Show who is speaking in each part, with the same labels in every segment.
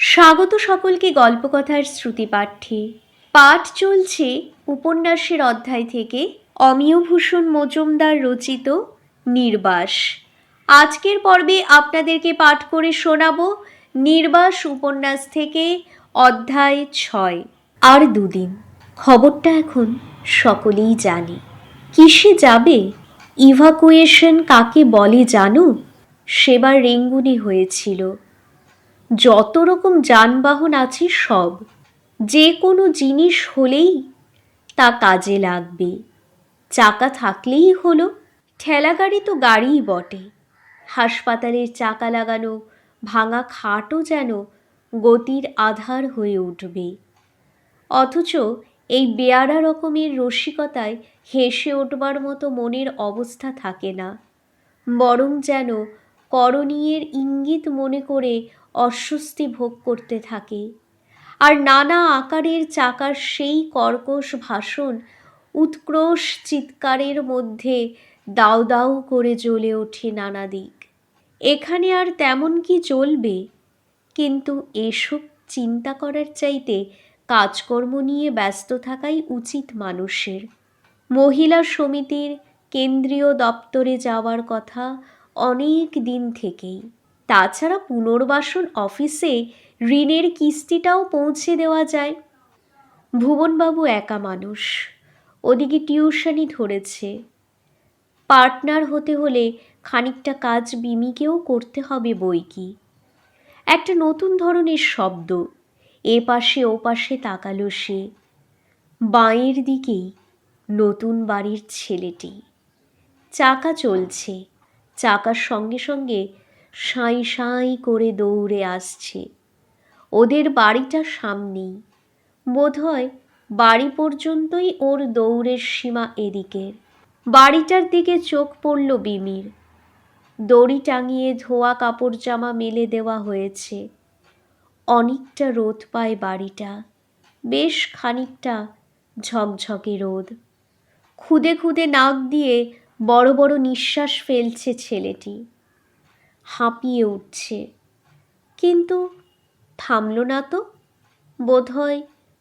Speaker 1: স্বাগত সকলকে গল্পকথার শ্রুতিপাঠ্যে। পাঠ চলছে উপন্যাসের অধ্যায় থেকে অমিয়ভূষণ মজুমদার রচিত নির্বাস। আজকের পর্বে আপনাদেরকে পাঠ করে শোনাব নির্বাস উপন্যাস থেকে অধ্যায় 6। আর দুদিন। খবরটা এখন সকলেই জানে। কিসে যাবে? ইভাকুয়েশন কাকে বলে জানো? সেবার রেঙ্গুনে হয়েছিল। যত রকম যানবাহন আছে সব, যে কোনো জিনিস হলেই তা কাজে লাগবে। চাকা থাকলেই হলো। ঠেলাগাড়ি তো গাড়িই বটে। হাসপাতালের চাকা লাগানো ভাঙা খাটও যেন গতির আধার হয়ে উঠবে। অথচ এই বেয়ারা রকমের রসিকতায় হেসে উঠবার মতো মনের অবস্থা থাকে না, বরং যেন করণীয়ের ইঙ্গিত মনে করে অস্বস্তি ভোগ করতে থাকে। আর নানা আকারের চাকার সেই কর্কশ ভাষণ উৎক্রোশ চিৎকারের মধ্যে দাউ দাউ করে জ্বলে ওঠে নানা দিক। এখানে আর তেমন কি চলবে? কিন্তু এসব চিন্তা করার চাইতে কাজকর্ম নিয়ে ব্যস্ত থাকাই উচিত মানুষের। মহিলা সমিতির কেন্দ্রীয় দপ্তরে যাওয়ার কথা অনেক দিন থেকেই। তাছাড়া পুনর্বাসন অফিসে ঋণের কিস্তিটাও পৌঁছে দেওয়া যায়। ভুবনবাবু একা মানুষ, ওদিকে টিউশনি ধরেছে। পার্টনার হতে হলে খানিকটা কাজ বিমিকেও করতে হবে বই কি। একটা নতুন ধরনের শব্দ এ পাশে ও পাশে তাকালো সে। বাঁয়ের দিকেই নতুন বাড়ির ছেলেটি। চাকা চলছে, চাকার সঙ্গে সঙ্গে সাঁই সাঁই করে দৌড়ে আসছে। ওদের বাড়িটা সামনেই, বোধহয় বাড়ি পর্যন্তই ওর দৌড়ের সীমা এদিকের। বাড়িটার দিকে চোখ পড়ল বিমির। দড়ি টাঙিয়ে ধোয়া কাপড় জামা মেলে দেওয়া হয়েছে। অনেকটা রোদ পায় বাড়িটা, বেশ খানিকটা ঝকঝকে রোদ। খুদে খুদে নাক দিয়ে বড় বড় নিঃশ্বাস ফেলছে ছেলেটি। হাঁপিয়ে উঠছে, কিন্তু থামল না তো। বোধহয়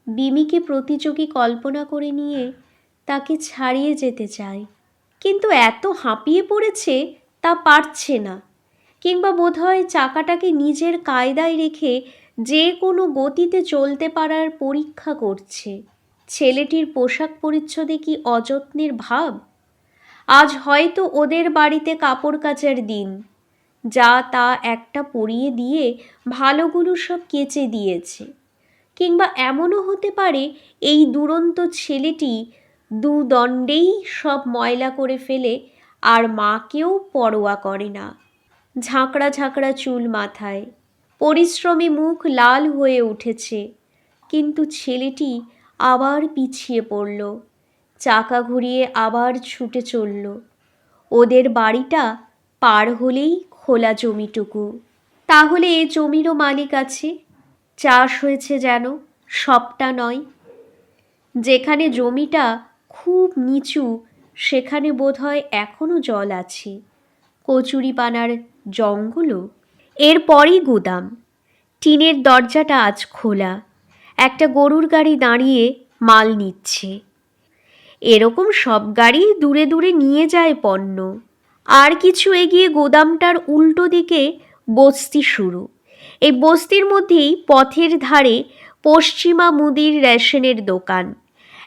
Speaker 1: বিমিকে প্রতিযোগী কল্পনা করে নিয়ে তাকে ছাড়িয়ে যেতে চায়। কিন্তু এত হাঁপিয়ে পড়েছে তা পারছে না, কিংবা বোধহয় চাকাটাকে নিজের কায়দায় রেখে যে কোনো গতিতে চলতে পারার পরীক্ষা করছে। ছেলেটির পোশাক পরিচ্ছদে কি অযত্নের ভাব? আজ হয়তো ওদের বাড়িতে কাপড় কাচার দিন, যা তা একটা পরিয়ে দিয়ে ভালোগুলো সব কেচে দিয়েছে। কিংবা এমনও হতে পারে এই দুরন্ত ছেলেটি দুদণ্ডেই সব ময়লা করে ফেলে আর মাকেও পরোয়া করে না। ঝাঁকড়া ঝাঁকড়া চুল মাথায়, পরিশ্রমী মুখ লাল হয়ে উঠেছে। কিন্তু ছেলেটি আবার পিছিয়ে পড়ল, চাকা ঘুরিয়ে আবার ছুটে চলল। ওদের বাড়িটা পার হলেই খোলা জমিটুকু। তাহলে এ জমিরও মালিক আছে। চাষ হয়েছে যেন, সবটা নয়। যেখানে জমিটা খুব নিচু সেখানে বোধহয় এখনো জল আছে। কচুরিপানার জঙ্গলও। এরপরই গুদাম। টিনের দরজাটা আজ খোলা। একটা গরুর গাড়ি দাঁড়িয়ে মাল নিচ্ছে। এরকম সব গাড়ি দূরে দূরে নিয়ে যায় পণ্য। আর কিছু এগিয়ে গোদামটার উল্টো দিকে বস্তি শুরু। এই বস্তির মধ্যেই পথের ধারে পশ্চিমা মুদির রেশনের দোকান।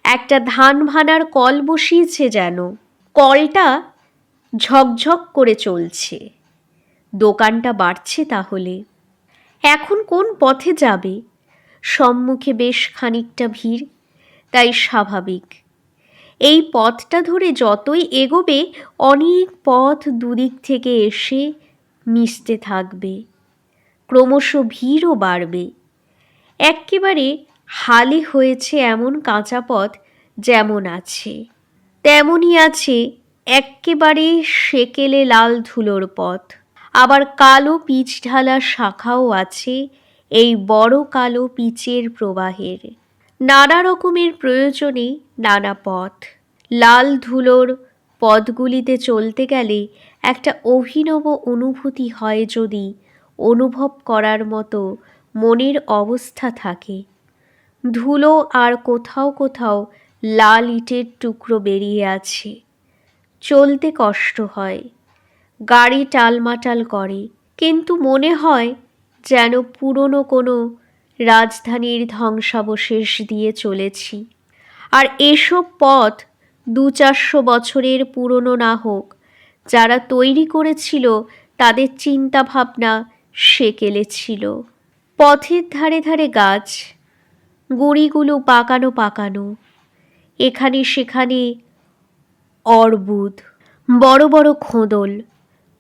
Speaker 1: একটা ধান ভানার কল বসিয়েছে যেন। কলটা ঝকঝক করে চলছে। দোকানটা বাড়ছে তাহলে। এখন কোন পথে যাবে? সম্মুখে বেশ খানিকটা ভিড়, তাই স্বাভাবিক। এই পথটা ধরে যতই এগোবে অনেক পথ দুদিক থেকে এসে মিশতে থাকবে। ক্রমশ ভিড়ও বাড়বে। এক্কেবারে হালে হয়েছে এমন কাঁচা পথ যেমন আছে, তেমনই আছে এক্কেবারে সেকেলে লাল ধুলোর পথ। আবার কালো পিচ ঢালা শাখাও আছে এই বড় কালো পিচের প্রবাহের। নানা রকমের প্রয়োজনে নানা পথ। লাল ধুলোর পথগুলিতে চলতে গেলে একটা অভিনব অনুভূতি হয় যদি অনুভব করার মতো মনের অবস্থা থাকে। ধুলো আর কোথাও কোথাও লাল ইটের টুকরো বেরিয়ে আছে। চলতে কষ্ট হয়, গাড়ি টালমাটাল করে, কিন্তু মনে হয় যেন পুরনো কোনো রাজধানীর ধ্বংসাবশেষ দিয়ে চলেছি। আর এসব পথ ২-৪০০ বছরের পুরনো না হোক, যারা তৈরি করেছিল তাদের চিন্তাভাবনা সেকেলে ছিল। পথের ধারে ধারে গাছ, গুঁড়িগুলো পাকানো পাকানো, এখানে সেখানে অর্বুদ, বড় বড় খোঁদল,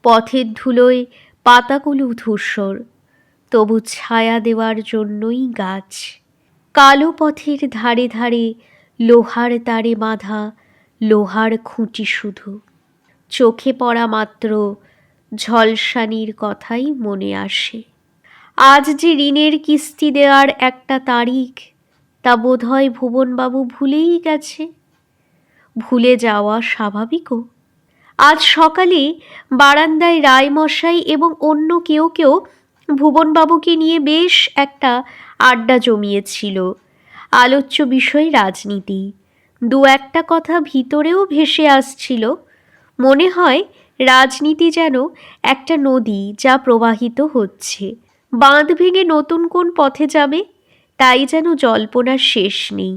Speaker 1: পথের ধুলোয় পাতাগুলো ধূসর, তবু ছায়া দেওয়ার জন্যই গাছ। কালো পথের ধারে ধারে লোহার তারে বাঁধা লোহার খুঁটি শুধু। চোখে পড়া মাত্র ঝলসানির কথাই মনে আসে। আজ যে ঋণের কিস্তি দেওয়ার একটা তারিখ, তা বোধহয় ভুবনবাবু ভুলেই গেছে। ভুলে যাওয়া স্বাভাবিকও। আজ সকালে বারান্দায় রায়মশাই এবং অন্য কেউ কেউ ভুবনবাবুকে নিয়ে বেশ একটা আড্ডা জমিয়েছিল। আলোচ্য বিষয় রাজনীতি। দু একটা কথা ভিতরেও ভেসে আসছিল। মনে হয় রাজনীতি যেন একটা নদী, যা প্রবাহিত হচ্ছে। বাঁধ ভেঙে নতুন কোন পথে যাবে, তাই যেন জল্পনার শেষ নেই।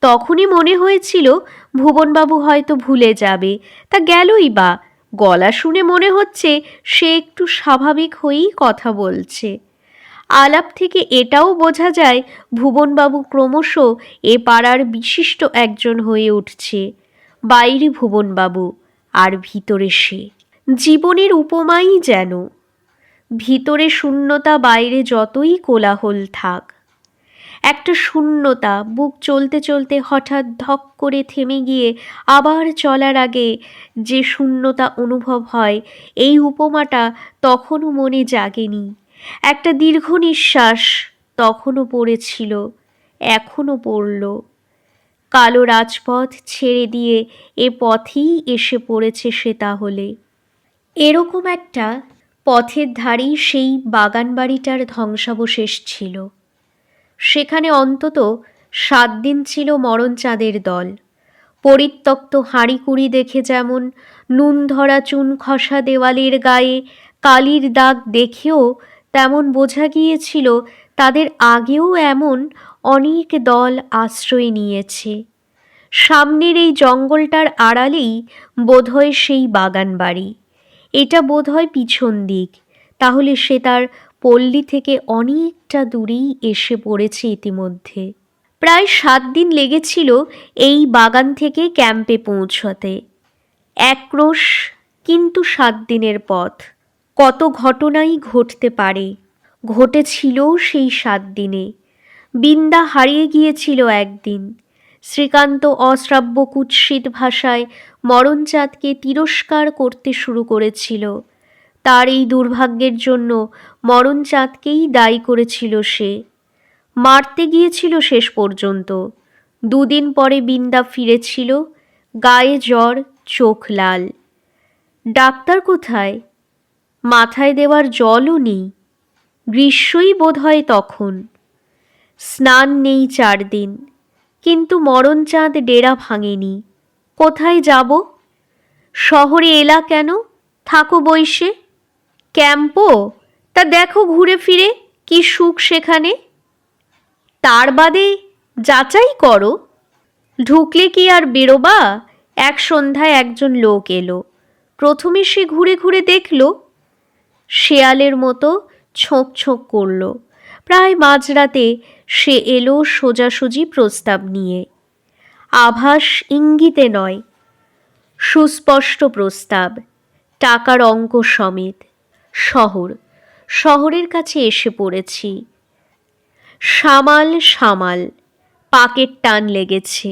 Speaker 1: তখনই মনে হয়েছিল ভুবনবাবু হয়তো ভুলে যাবে, তা গেলই বা। গলা শুনে মনে হচ্ছে সে একটু স্বাভাবিক হয়েই কথা বলছে। আলাপ থেকে এটাও বোঝা যায় ভুবনবাবু ক্রমশ এ পাড়ার বিশিষ্ট একজন হয়ে উঠছে। বাইরে ভুবনবাবু, আর ভিতরে সে। জীবনের উপমাই যেন। ভিতরে শূন্যতা, বাইরে যতই কোলাহল থাক। একটা শূন্যতা, বুক চলতে চলতে হঠাৎ ধক করে থেমে গিয়ে আবার চলার আগে যে শূন্যতা অনুভব হয়, এই উপমাটা তখনও মনে জাগেনি। একটা দীর্ঘ নিঃশ্বাস তখনও পড়েছিল, এখনও পড়ল। কালো রাজপথ ছেড়ে দিয়ে এ পথেই এসে পড়েছে সে তাহলে। এরকম একটা পথের ধারেই সেই বাগানবাড়িটার ধ্বংসাবশেষ ছিল। সেখানে অন্তত 7 দিন ছিল মরণচাঁদের দল। পরিত্যক্ত হাঁড়িকুড়ি দেখে যেমন, নুন ধরা চুন খসা দেওয়ালের গায়ে কালির দাগ দেখেও তেমন বোঝা গিয়েছিল তাদের আগেও এমন অনেক দল আশ্রয় নিয়েছে। সামনের এই জঙ্গলটার আড়ালেই বোধহয় সেই বাগান বাড়ি। এটা বোধহয় পিছন দিক। তাহলে সে তার পল্লী থেকে অনেকটা দূরেই এসে পড়েছে ইতিমধ্যে। প্রায় 7 দিন লেগেছিল এই বাগান থেকে ক্যাম্পে পৌঁছতে। একরোষ কিন্তু 7 দিনের পথ। কত ঘটনাই ঘটতে পারে, ঘটেছিল সেই 7 দিনে। বিন্দা হারিয়ে গিয়েছিল একদিন। শ্রীকান্ত অশ্রাব্য কুৎসিত ভাষায় মরণচাঁদকে তিরস্কার করতে শুরু করেছিল। তার এই দুর্ভাগ্যের জন্য মরণচাঁদকেই দায়ী করেছিল সে। মারতে গিয়েছিল শেষ পর্যন্ত। 2 দিন পরে বিন্দা ফিরেছিল, গায়ে জ্বর, চোখ লাল। ডাক্তার কোথায়? মাথায় দেওয়ার জলও নেই। গ্রীষ্মই বোধহয় তখন। স্নান নেই 4 দিন। কিন্তু মরণচাঁদ ডেরা ভাঙেনি। কোথায় যাব? শহরে এলা কেন? থাকো বইসে। ক্যাম্পও, তা দেখো ঘুরে ফিরে কি সুখ সেখানে। তার বাদে যাচাই করো। ঢুকলে কি আর বেরোবা? এক সন্ধ্যায় একজন লোক এলো। প্রথমে সে ঘুরে ঘুরে দেখল, শেয়ালের মতো ছোঁক ছোঁক করল। প্রায় মাঝরাতে সে এলো সোজাসুজি প্রস্তাব নিয়ে। আভাস ইঙ্গিতে নয়, সুস্পষ্ট প্রস্তাব, টাকার অঙ্ক সমেত। শহরের কাছে এসে পড়েছি। সামাল সামাল, পাকের টান লেগেছে।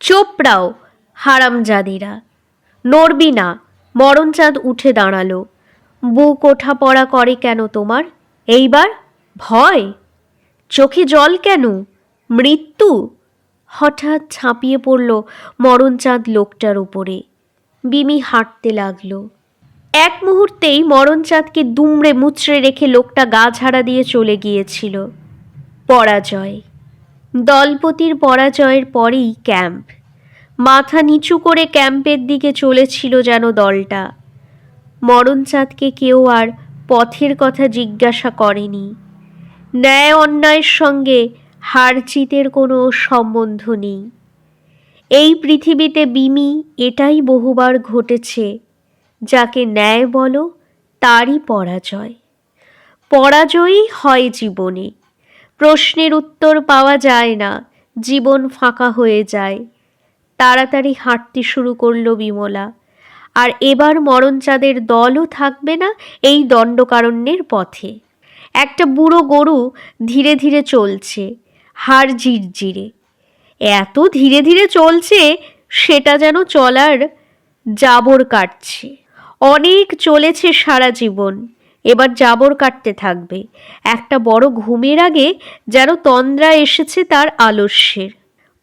Speaker 1: চোপড়াও হারামজাদিরা, নড়বি না। মরণচাঁদ উঠে দাঁড়ালো। বুক ওঠা পড়া করে কেন তোমার এইবার? ভয়? চোখে জল কেন? মৃত্যু? হঠাৎ ঝাঁপিয়ে পড়ল মরণচাঁদ লোকটার উপরে। বিমি হাঁটতে লাগল। এক মুহূর্তেই মরণচাঁদকে দুমড়ে মুচড়ে রেখে লোকটা গা ঝাড়া দিয়ে চলে গিয়েছিল। পরাজয়। দলপতির পরাজয়ের পরেই ক্যাম্প। মাথা নিচু করে ক্যাম্পের দিকে চলেছিল যেন দলটা। মরণচাঁদকে কেউ আর পথের কথা জিজ্ঞাসা করেনি। ন্যায় অন্যায়ের সঙ্গে হার জিতের কোনো সম্বন্ধ নেই। এই পৃথিবীতে বিমি এটাই বহুবার ঘটেছে, যাকে ন্যায় বলো তারই পরাজয়। পরাজয়ই হয় জীবনে। প্রশ্নের উত্তর পাওয়া যায় না, জীবন ফাঁকা হয়ে যায়। তাড়াতাড়ি হাঁটতে শুরু করলো বিমলা। আর এবার মরণচাঁদের দলও থাকবে না এই দণ্ডকারণ্যের পথে। একটা বুড়ো গরু ধীরে ধীরে চলছে, হাড় জিরজিরে। এত ধীরে ধীরে চলছে সেটা যেন চলার জাবর কাটছে। অনেক চলেছে সারা জীবন, এবার জাবর কাটতে থাকবে। একটা বড় ঘুমের আগে যেন তন্দ্রা এসেছে তার আলস্যের।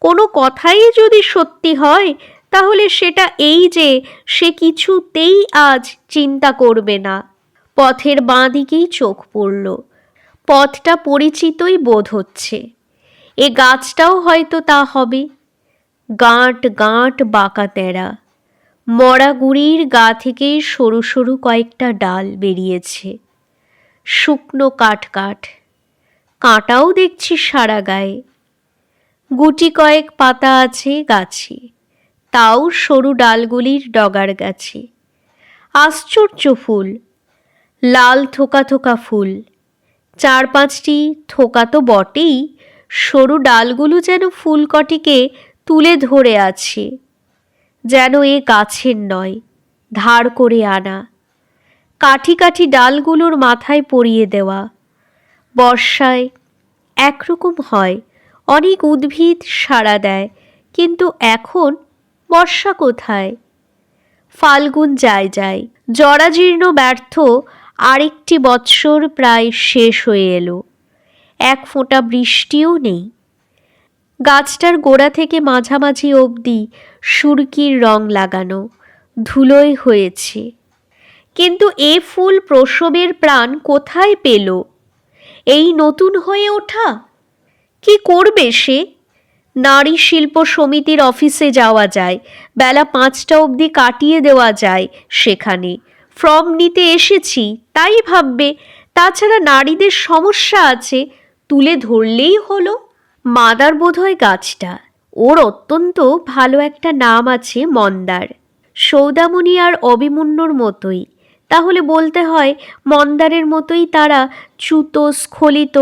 Speaker 1: কোনো কথাই যদি সত্যি হয় তাহলে সেটা এই যে সে কিছুতেই আজ চিন্তা করবে না। পথের বাঁ দিকেই চোখ পড়ল। পথটা পরিচিতই বোধ হচ্ছে। এ গাছটাও হয়তো তা হবে। গাঁট গাঁট বাঁকা তেরা। মরা গুড়ির গা থেকে সরু সরু কয়েকটা ডাল বেরিয়েছে। শুকনো কাঠ কাঠ। কাঁটাও দেখছি সারা গায়ে। গুটি কয়েক পাতা আছে গাছে, তাও সরু ডালগুলির ডগার গাছে। আশ্চর্য ফুল, লাল থোকা থোকা ফুল। 4-5টি থোকা তো বটেই, সরু ডালগুলো যেন ফুল কটিকে তুলে ধরে আছে, যেন এ গাছের নয়, ধার করে আনা। কাঠি কাঠি ডালগুলোর মাথায় পরিয়ে দেওয়া। বর্ষায় একরকম হয়, অনেক উদ্ভিদ সাড়া দেয়, কিন্তু এখন বর্ষা কোথায়? ফাল্গুন যায় যায়, জরাজীর্ণ ব্যর্থ আরেকটি বৎসর প্রায় শেষ হয়ে এলো। এক ফোঁটা বৃষ্টিও নেই। গাছটার গোড়া থেকে মাঝামাঝি অবধি সুরকির রং লাগানো, ধুলোয় হয়েছে। কিন্তু এ ফুল প্রসবের প্রাণ কোথায় পেল? এই নতুন হয়ে ওঠা? কি করবে সে? নারী শিল্প সমিতির অফিসে যাওয়া যায়, বেলা 5টা অবধি কাটিয়ে দেওয়া যায় সেখানে। ফর্ম নিতে এসেছি তাই ভাববে। তাছাড়া নারীদের সমস্যা আছে, তুলে ধরলেই হলো। মাদার বোধহয় গাছটা। ওর অত্যন্ত ভালো একটা নাম আছে, মন্দার। সৌদামণি আর অভিমন্যুর মতোই। তাহলে বলতে হয় মন্দারের মতোই তারা চ্যুত স্খলিত।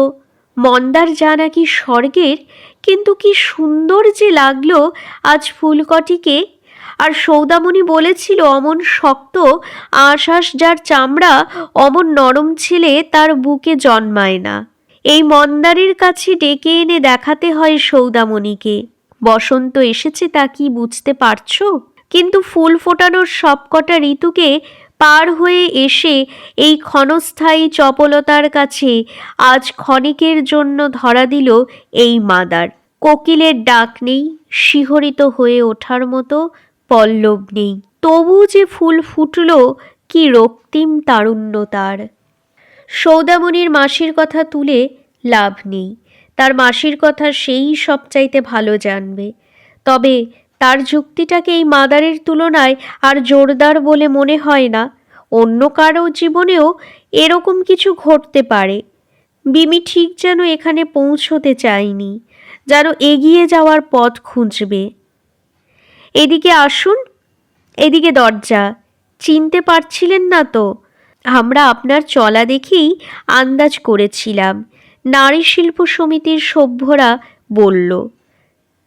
Speaker 1: মন্দার যা নাকি স্বর্গের, কিন্তু কি সুন্দর যে লাগলো আজ ফুলকটিকে। আর সৌদামণি বলেছিল অমন শক্ত আঁশাশ যার চামড়া, অমন নরম ছেলে তার বুকে জন্মায় না। এই মন্দারের কাছে ডেকে এনে দেখাতে হয় সৌদামণিকে। বসন্ত এসেছে তা কি বুঝতে পারছো? কিন্তু ফুল ফোটানোর সবকটা ঋতুকে পার হয়ে এসে এই ক্ষণস্থায়ী চপলতার কাছে আজ ক্ষণিকের জন্য ধরা দিল এই মাদার। কোকিলের ডাক নেই, শিহরিত হয়ে ওঠার মতো পল্লব নেই, তবু যে ফুল ফুটল, কি রক্তিম তারুণ্য তার। সৌদামণির মাসির কথা তুলে লাভ নেই। তার মাসির কথা সেই সবচাইতে ভালো জানবে। তবে তার যুক্তিটাকে এই মাদারের তুলনায় আর জোরদার বলে মনে হয় না। অন্য কারো জীবনেও এরকম কিছু ঘটতে পারে। বিমি ঠিক যেন এখানে পৌঁছতে চায়নি, যেন এগিয়ে যাওয়ার পথ খুঁজবে। এদিকে আসুন, এদিকে দরজা। চিনতে পারছিলেন না তো? আমরা আপনার চলা দেখেই আন্দাজ করেছিলাম, নারী শিল্প সমিতির সভ্যরা বলল।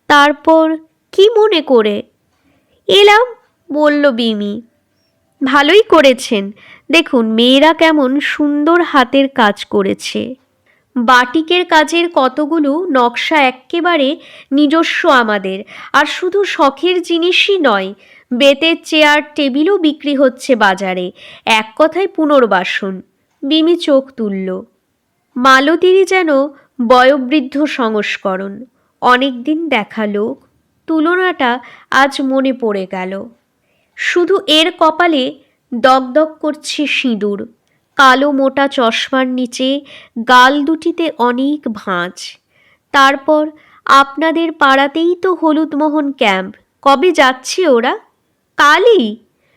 Speaker 1: তারপর কি মনে করে এলাম, বলল বিমি। ভালোই করেছেন। দেখুন মেয়েরা কেমন সুন্দর হাতের কাজ করেছে। বাটিকের কাজের কতগুলো নকশা এক্কেবারে নিজস্ব আমাদের। আর শুধু শখের জিনিসই নয়, বেতের চেয়ার টেবিলও বিক্রি হচ্ছে বাজারে। এক কথায় পুনর্বাসন। বিমি চোখ তুলল। মালতীরই যেন বয়োবৃদ্ধ সংস্করণ। অনেকদিন দেখা লোক, তুলনাটা আজ মনে পড়ে গেল। শুধু এর কপালে দগদগ করছে সিঁদুর, কালো মোটা চশমার নিচে গাল দুটিতে অনেক ভাঁজ। তারপর আপনাদের পাড়াতেই তো হলুদমোহন ক্যাম্প, কবে যাচ্ছে ওরা? কালই?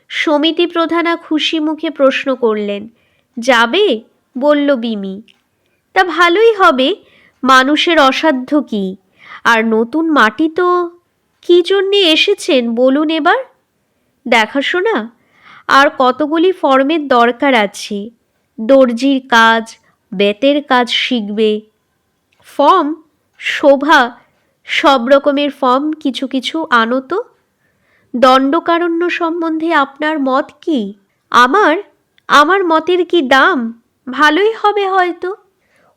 Speaker 1: সমিতি প্রধানা খুশি মুখে প্রশ্ন করলেন। যাবে? বলল বিমি। তা ভালোই হবে, মানুষের অসাধ্য কি? আর নতুন মাটি তো। কী জন্যে এসেছেন বলুন এবার? দেখাশোনা আর কতগুলি ফর্মের দরকার আছে। দর্জির কাজ, বেতের কাজ শিখবে। ফর্ম? শোভা, সব রকমের ফর্ম কিছু কিছু আনো তো। দণ্ডকারণ্য সম্বন্ধে আপনার মত কি? আমার মতের কি দাম? ভালোই হবে হয়তো।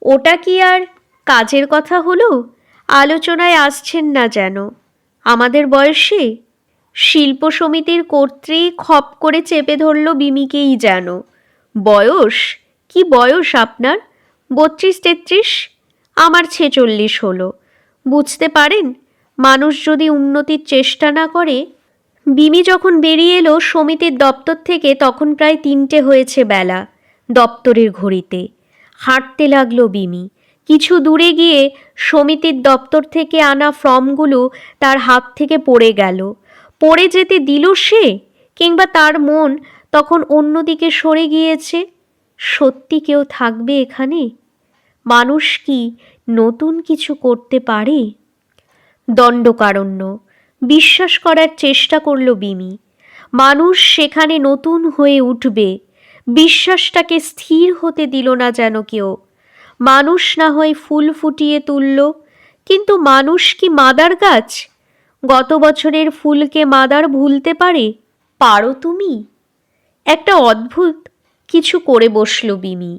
Speaker 1: ওটা কি আর কাজের কথা হলো? আলোচনায় আসছেন না যেন। আমাদের বয়সে? শিল্প সমিতির কর্ত্রী খপ করে চেপে ধরল বিমিকেই যেন। বয়স? কি বয়স আপনার? 32-33? আমার 46 হলো। বুঝতে পারেন, মানুষ যদি উন্নতির চেষ্টা না করে। বিমি যখন বেরিয়ে এলো সমিতির দপ্তর থেকে তখন প্রায় 3টে হয়েছে বেলা দপ্তরের ঘড়িতে। হাঁটতে লাগলো বিমি। কিছু দূরে গিয়ে সমিতির দপ্তর থেকে আনা ফর্মগুলো তার হাত থেকে পড়ে গেল। পড়ে যেতে দিল সে, কিংবা তার মন তখন অন্যদিকে সরে গিয়েছে? সত্যি কেউ থাকবে এখানে? মানুষ কি নতুন কিছু করতে পারে? দণ্ডকারণ্য। বিশ্বাস করার চেষ্টা করল বিমি। মানুষ সেখানে নতুন হয়ে উঠবে। বিশ্বাসটাকে স্থির হতে দিল না যেন কেউ। মানুষ না হয় ফুল ফুটিয়ে তুলল, কিন্তু মানুষ কি মাদার গাছ? গত বছরের ফুলকে মাদার ভুলতে পারে? পারো তুমি? একটা অদ্ভুত কিছু করে বসল বিমি।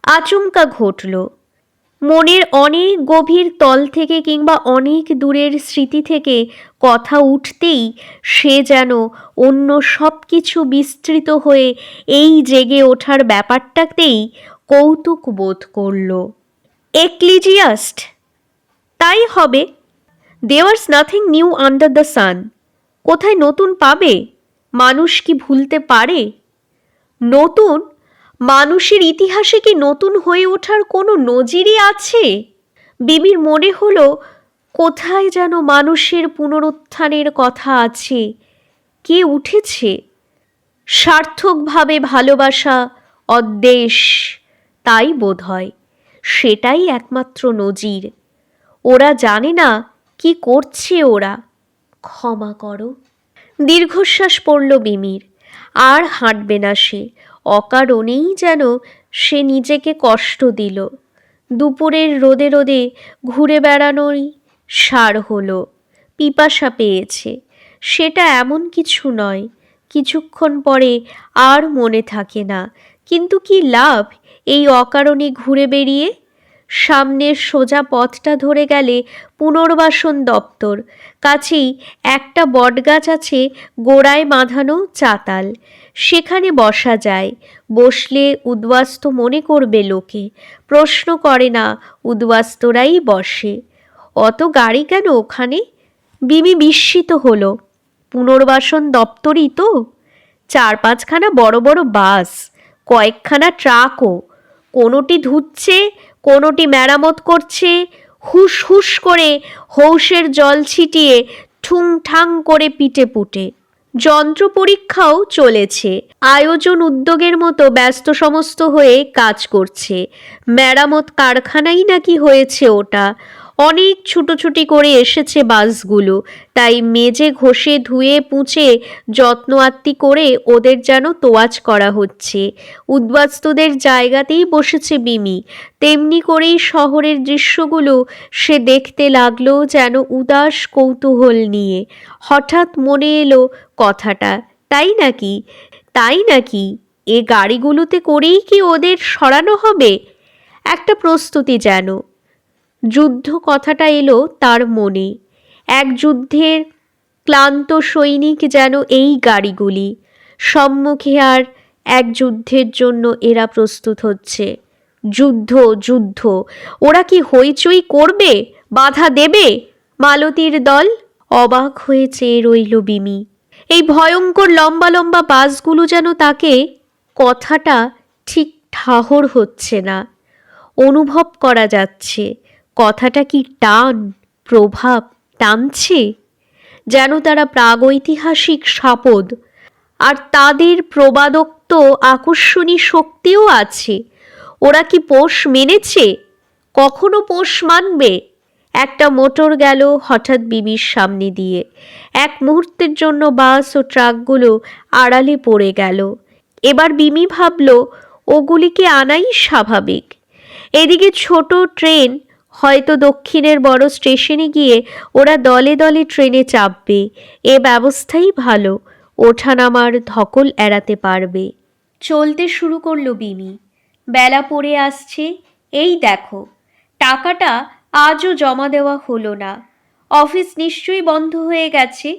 Speaker 1: আচমকা ঘটল। মনের অনেক গভীর তল থেকে কিংবা অনেক দূরের স্মৃতি থেকে কথা উঠতেই সে যেন অন্য সব কিছু বিস্তৃত হয়ে এই জেগে ওঠার ব্যাপারটাতেই কৌতুক বোধ করল। এক্লিজিয়াস্ট? তাই হবে। There's nothing new under the sun. কোথায় নতুন পাবে? মানুষ কি ভুলতে পারে? নতুন? মানুষের ইতিহাসে কি নতুন হয়ে ওঠার কোনো নজিরই আছে? বিবির মনে হলো কোথায় যেন মানুষের পুনরুত্থানের কথা আছে। কে উঠেছে? সার্থকভাবে ভালোবাসা, অদ্বেষ, তাই বোধ হয়। সেটাই একমাত্র নজির। ওরা জানে না কি করছে ওরা। ক্ষমা করো। দীর্ঘশ্বাস পড়ল বিমির। আর হাঁটবে না সে। অকারণেই যেন সে নিজেকে কষ্ট দিল। দুপুরের রোদে রোদে ঘুরে বেড়ানোই সার হলো। পিপাসা পেয়েছে, সেটা এমন কিছু নয়। কিছুক্ষণ পরে আর মনে থাকে না। কিন্তু কি লাভ এই অকারণে ঘুরে বেরিয়ে? সামনের সোজা পথটা ধরে গেলে পুনর্বাসন দপ্তর। কাছেই একটা বটগাছ আছে, গোড়ায় বাঁধানো চাতাল। সেখানে বসা যায়। বসলে উদ্বাস্তু মনে করবে লোকে। প্রশ্ন করে না, উদ্বাস্তুরাই বসে। অত গাড়ি কেন ওখানে? বিমি বিস্মিত হলো। পুনর্বাসন দপ্তরই তো। 4-5খানা বড় বড় বাস, কয়েকখানা ট্রাকও। কোনোটি ধুচ্ছে, কোনোটি মেরামত করছে। হুস হুস করে হৌসের জল ছিটিয়ে ঠুং ঠাং করে পিটে পুটে। যন্ত্র পরীক্ষাও চলেছে। আয়োজন উদ্যোগের মতো ব্যস্ত সমস্ত হয়ে কাজ করছে। মেরামত কারখানাই নাকি হয়েছে ওটা। অনেক ছুটোছুটি করে এসেছে বাসগুলো, তাই মেজে ঘষে ধুয়ে পুঁছে যত্ন আত্তি করে ওদের যেন তোয়াজ করা হচ্ছে। উদ্বাস্তুদের জায়গাতেই বসেছে বিমি। তেমনি করেই শহরের দৃশ্যগুলো সে দেখতে লাগলো যেন উদাস কৌতূহল নিয়ে। হঠাৎ মনে এলো কথাটা। তাই নাকি এ গাড়িগুলোতে করেই কি ওদের সরানো হবে? একটা প্রস্তুতি যেন। যুদ্ধ কথাটা এলো তার মনে। এক যুদ্ধের ক্লান্ত সৈনিক যেন এই গাড়িগুলি। সম্মুখে আর এক যুদ্ধের জন্য এরা প্রস্তুত হচ্ছে। যুদ্ধ যুদ্ধ। ওরা কি হইচই করবে? বাধা দেবে মালতীর দল? অবাক হয়ে চেয়ে রইল বিমি। এই ভয়ঙ্কর লম্বা লম্বা বাসগুলো যেন তাকে কথাটা ঠিক ঠাহর হচ্ছে না। অনুভব করা যাচ্ছে কথাটা কি টান প্রভাব টানছে, যেন তারা প্রাগৈতিহাসিক সাপদ, আর তাদের প্রবাদোক্ত আকর্ষণী শক্তিও আছে। ওরা কি পোষ মেনেছে? কখনো পোষ মানবে? একটা মোটর গেল হঠাৎ বিবির সামনে দিয়ে। এক মুহূর্তের জন্য বাস ও ট্রাকগুলো আড়ালে পড়ে গেল। এবার বিমি ভাবল ওগুলিকে আনাই স্বাভাবিক। এদিকে ছোট ট্রেন, হয়তো দক্ষিণের বড় স্টেশনে গিয়ে ওরা দলে দলে ট্রেনে চাপবে। এ ব্যবস্থাই ভালো, ওঠানামার ধকল এড়াতে পারবে। চলতে শুরু করলো বিমি। বেলা পড়ে আসছে। এই দেখো, টাকাটা আজও জমা দেওয়া হলো না। অফিস নিশ্চয়ই বন্ধ হয়ে গেছে।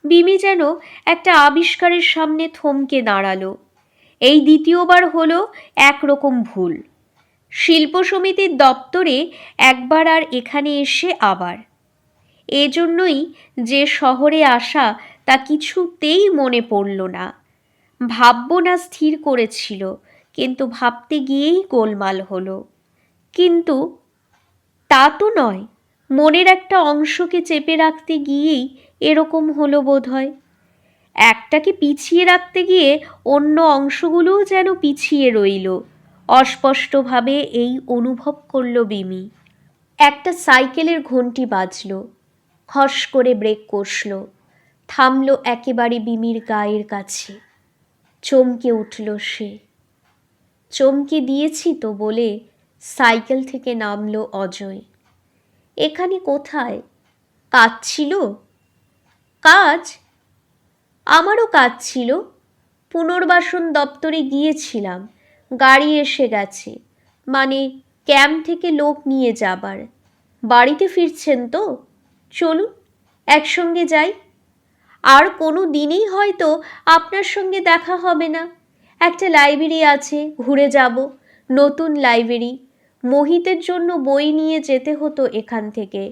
Speaker 1: বিমি যেন একটা আবিষ্কারের সামনে থমকে দাঁড়ালো। এই দ্বিতীয়বার হলো একরকম ভুল। শিল্প সমিতির দপ্তরে একবার আর এখানে এসে আবার। এজন্যই যে শহরে আসা তা কিছুতেই মনে পড়ল না। ভাবব না স্থির করেছিল, কিন্তু ভাবতে গিয়েই গোলমাল হলো। কিন্তু তা তো নয়, মনের একটা অংশকে চেপে রাখতে গিয়েই এরকম হলো বোধহয়। একটাকে পিছিয়ে রাখতে গিয়ে অন্য অংশগুলোও যেন পিছিয়ে রইল। অস্পষ্টভাবে এই অনুভব করল বিমি। একটা সাইকেলের ঘন্টি বাজল। খস করে ব্রেক কষল। থামল একেবারে বিমির গায়ের কাছে। চমকে উঠল সে। চমকে দিয়েছি তো বলে সাইকেল থেকে নামল অজয়। এখানে কোথায়? কাজ ছিল? কাজ? আমারও কাজ ছিল। পুনর্বাসন দপ্তরে গিয়েছিলাম। গাড়ি এসে গেছে, মানে ক্যাম্প থেকে লোক নিয়ে যাবার। বাড়িতে ফিরছেন তো? চলুন একসঙ্গে যাই। আর কোনো দিনই হয়তো আপনার সঙ্গে দেখা হবে না। একটা লাইব্রেরি আছে, ঘুরে যাব। নতুন লাইব্রেরি। মোহিতের জন্য বই নিয়ে যেতে হতো এখান থেকে।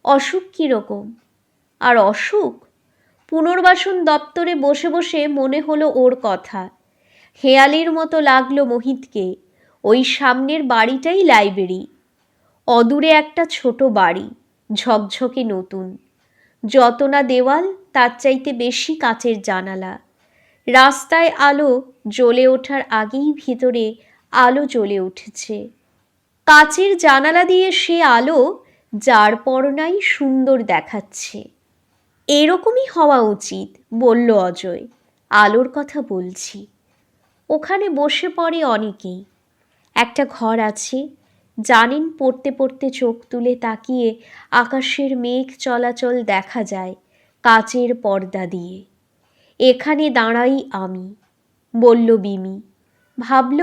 Speaker 1: অসুখ কীরকম? আর অসুখ? পুনর্বাসন দপ্তরে বসে বসে মনে হলো ওর কথা। হেয়ালির মতো লাগলো মোহিতকে। ওই সামনের বাড়িটাই লাইব্রেরি। অদূরে একটা ছোট বাড়ি, ঝকঝকে নতুন। যত না দেওয়াল, তার চাইতে বেশি কাচের জানালা। রাস্তায় আলো জ্বলে ওঠার আগেই ভিতরে আলো জ্বলে উঠেছে। কাচের জানালা দিয়ে সে আলো যার পরনাই সুন্দর দেখাচ্ছে। এরকমই হওয়া উচিত, বলল অজয়। আলোর কথা বলছি। ওখানে বসে পড়ে অনেকেই। একটা ঘর আছে, জানেন, পড়তে পড়তে চোখ তুলে তাকিয়ে আকাশের মেঘ চলাচল দেখা যায় কাচের পর্দা দিয়ে। এখানে দাঁড়াই আমি, বলল বিমি। ভাবল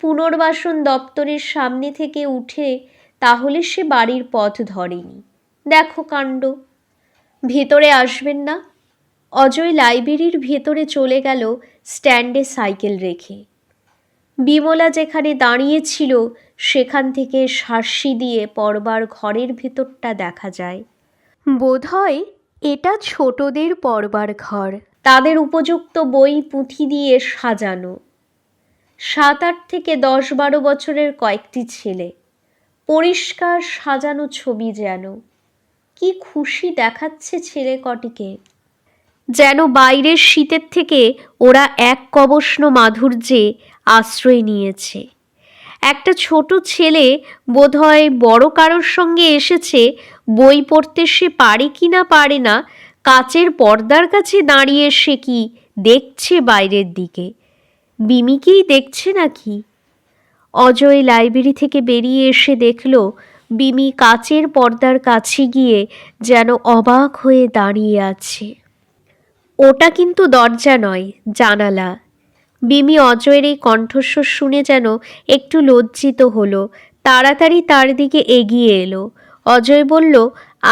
Speaker 1: পুনর্বাসন দপ্তরের সামনে থেকে উঠে তাহলে সে বাড়ির পথ ধরেনি। দেখো কাণ্ড। ভেতরে আসবেন না? অজয় লাইব্রেরির ভেতরে চলে গেল স্ট্যান্ডে সাইকেল রেখে। বিমলা যেখানে দাঁড়িয়েছিল সেখান থেকে শার্সি দিয়ে পড়বার ঘরের ভেতরটা দেখা যায়। বোধহয় এটা ছোটদের পড়বার ঘর। তাদের উপযুক্ত বই পুঁথি দিয়ে সাজানো। 7-8 থেকে 10-12 বছরের কয়েকটি ছেলে। পরিষ্কার সাজানো ছবি যেন। কি খুশি দেখাচ্ছে ছেলে কটিকে। যেন বাইরের শীতের থেকে ওরা এক কবষ্ণ মাধুর্যে আশ্রয় নিয়েছে। একটা ছোট ছেলে বোধহয় বড় কারোর সঙ্গে এসেছে। বই পড়তে সে পারে কি না পারে না, কাচের পর্দার কাছে দাঁড়িয়ে সে কি দেখছে বাইরের দিকে। বিমিকেই দেখছে নাকি? অজয় লাইব্রেরি থেকে বেরিয়ে এসে দেখল বিমি কাচের পর্দার কাছে গিয়ে যেন অবাক হয়ে দাঁড়িয়ে আছে। ওটা কিন্তু দরজা নয়, জানালা। বিমি অজয়ের এই কণ্ঠস্বর শুনে যেন একটু লজ্জিত হলো। তাড়াতাড়ি তার দিকে এগিয়ে এলো। অজয় বলল,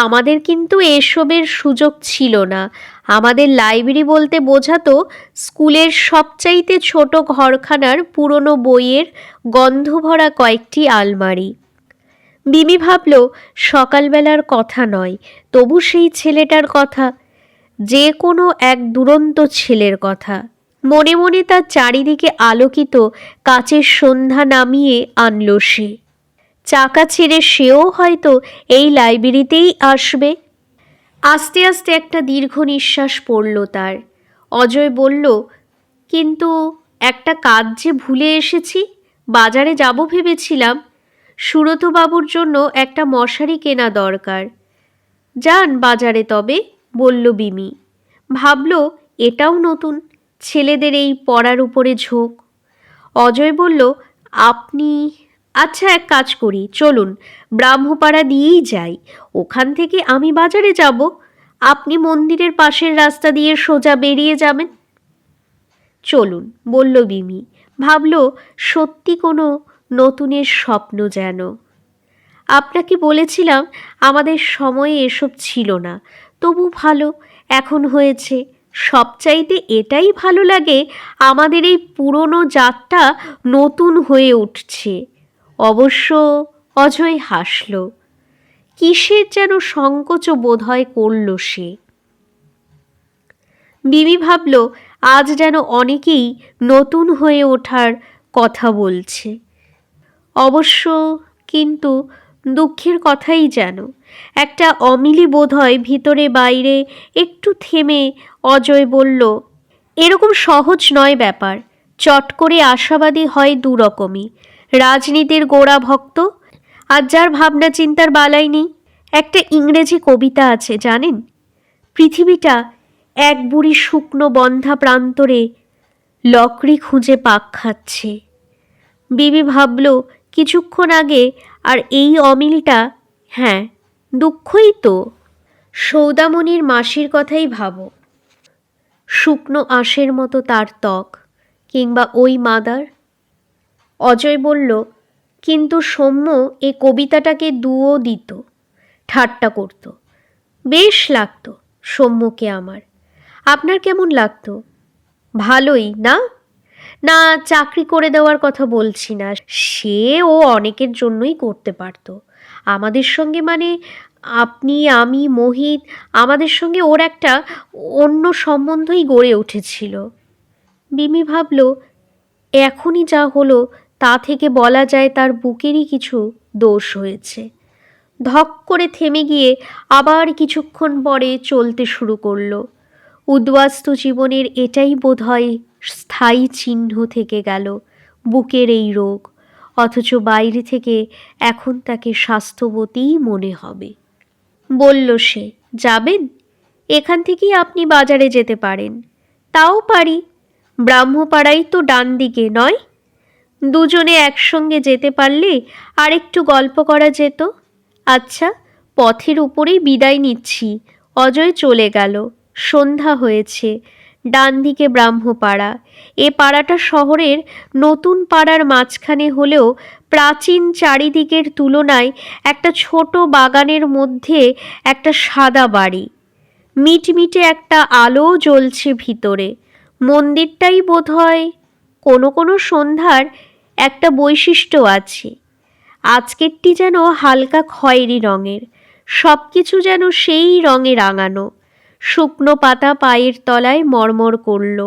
Speaker 1: আমাদের কিন্তু এসবের সুযোগ ছিল না। আমাদের লাইব্রেরি বলতে বোঝাতো স্কুলের সবচাইতে ছোট ঘরখানার পুরনো বইয়ের গন্ধ ভরা কয়েকটি আলমারি। বিমি ভাবল সকালবেলার কথা নয়, তবু সেই ছেলেটার কথা। যে কোনো এক দুরন্ত ছেলের কথা। মনে মনে তার চারিদিকে আলোকিত কাচের সন্ধ্যা নামিয়ে আনল সে। চাকা ছেড়ে সেও হয়তো এই লাইব্রেরিতেই আসবে। আস্তে আস্তে একটা দীর্ঘ নিঃশ্বাস পড়ল তার। অজয় বলল, কিন্তু একটা কাজ যে ভুলে এসেছি। বাজারে যাব ভেবেছিলাম। সুরতবাবুর জন্য একটা মশারি কেনা দরকার। যান বাজারে তবে, বলল বিমি। ভাবল এটাও নতুন, ছেলেদের এই পড়ার উপরে ঝোঁক। অজয় বলল, আপনি, আচ্ছা এক কাজ করি, চলুন ব্রাহ্মপাড়া দিয়েই যাই। ওখান থেকে আমি বাজারে যাব, আপনি মন্দিরের পাশের রাস্তা দিয়ে সোজা বেরিয়ে যাবেন। চলুন, বলল বিমি। ভাবল সত্যি কোনো নতুনের স্বপ্ন যেন। আপনাকে বলেছিলাম আমাদের সময়ে এসব ছিল না, তবু ভালো এখন হয়েছে। সবচাইতে এটাই ভালো লাগে, আমাদের এই পুরনো জাতটা নতুন হয়ে উঠছে। অবশ্য অজয় হাসল। কিসের যেন সংকোচ বোধহয় করল সে। বিমি ভাবল আজ যেন অনেকেই নতুন হয়ে ওঠার কথা বলছে। অবশ্য কিন্তু দুঃখের কথাই যেন। একটা অমিলি বোধহয় ভিতরে বাইরে। একটু থেমে অজয় বলল, এরকম সহজ নয় ব্যাপার। চট করে আশাবাদী হয় দুরকমই, রাজনীতির গোড়া ভক্ত, আর যার ভাবনা চিন্তার বালাই নেই। একটা ইংরেজি কবিতা আছে জানেন, পৃথিবীটা এক বুড়ি শুকনো বন্ধা প্রান্তরে লকড়ি খুঁজে পাক খাচ্ছে। বিবি ভাবল কিছুক্ষণ আগে, আর এই অমিলটা, হ্যাঁ দুঃখই তো। সৌদামণির মাসির কথাই ভাবো, শুকনো আঁশের মতো তার ত্বক, কিংবা ওই মাদার। অজয় বলল, কিন্তু সৌম্য এ কবিতাটাকে দুও দিত, ঠাট্টা করত। বেশ লাগতো সৌম্যকে আমার। আপনার কেমন লাগতো? ভালোই না? না, চাকরি করে দেওয়ার কথা বলছি না, সে ও অনেকের জন্যই করতে পারত। আমাদের সঙ্গে মানে আপনি, আমি, মোহিত, আমাদের সঙ্গে ওর একটা অন্য সম্বন্ধই গড়ে উঠেছিল। বিমি ভাবল এখনই যা হলো তা থেকে বলা যায় তার বুকেরই কিছু দোষ হয়েছে। ধক করে থেমে গিয়ে আবার কিছুক্ষণ পরে চলতে শুরু করলো। উদ্বাস্তু জীবনের এটাই বোধহয় স্থায়ী চিহ্ন থেকে গেল, বুকের এই রোগ। অথচ বাইরে থেকে এখন তাকে স্বাস্থ্যবতীই মনে হবে। বলল সে, যাবেন? এখান থেকেই আপনি বাজারে যেতে পারেন। তাও পারি, ব্রাহ্মপাড়াই তো ডান দিকে নয়? দুজনে একসঙ্গে যেতে পারলে আর একটু গল্প করা যেত। আচ্ছা, পথের উপরেই বিদায় নিচ্ছি। অজয় চলে গেল। সন্ধ্যা হয়েছে। ডান দিকে ব্রাহ্মপাড়া। এ পাড়াটা শহরের নতুন পাড়ার মাঝখানে হলেও প্রাচীন চারিদিকের তুলনায় একটা ছোট বাগানের মধ্যে একটা সাদা বাড়ি। মিটমিটে একটা আলো জ্বলছে ভিতরে। মন্দিরটাই বোধহয় কোনো কোনো সন্ধ্যার একটা বৈশিষ্ট্য আছে। আজকেরটি যেন হালকা খয়েরি রঙের, সব কিছু যেন সেই রঙে রাঙানো। শুকনো পাতা পায়ের তলায় মরমর করল।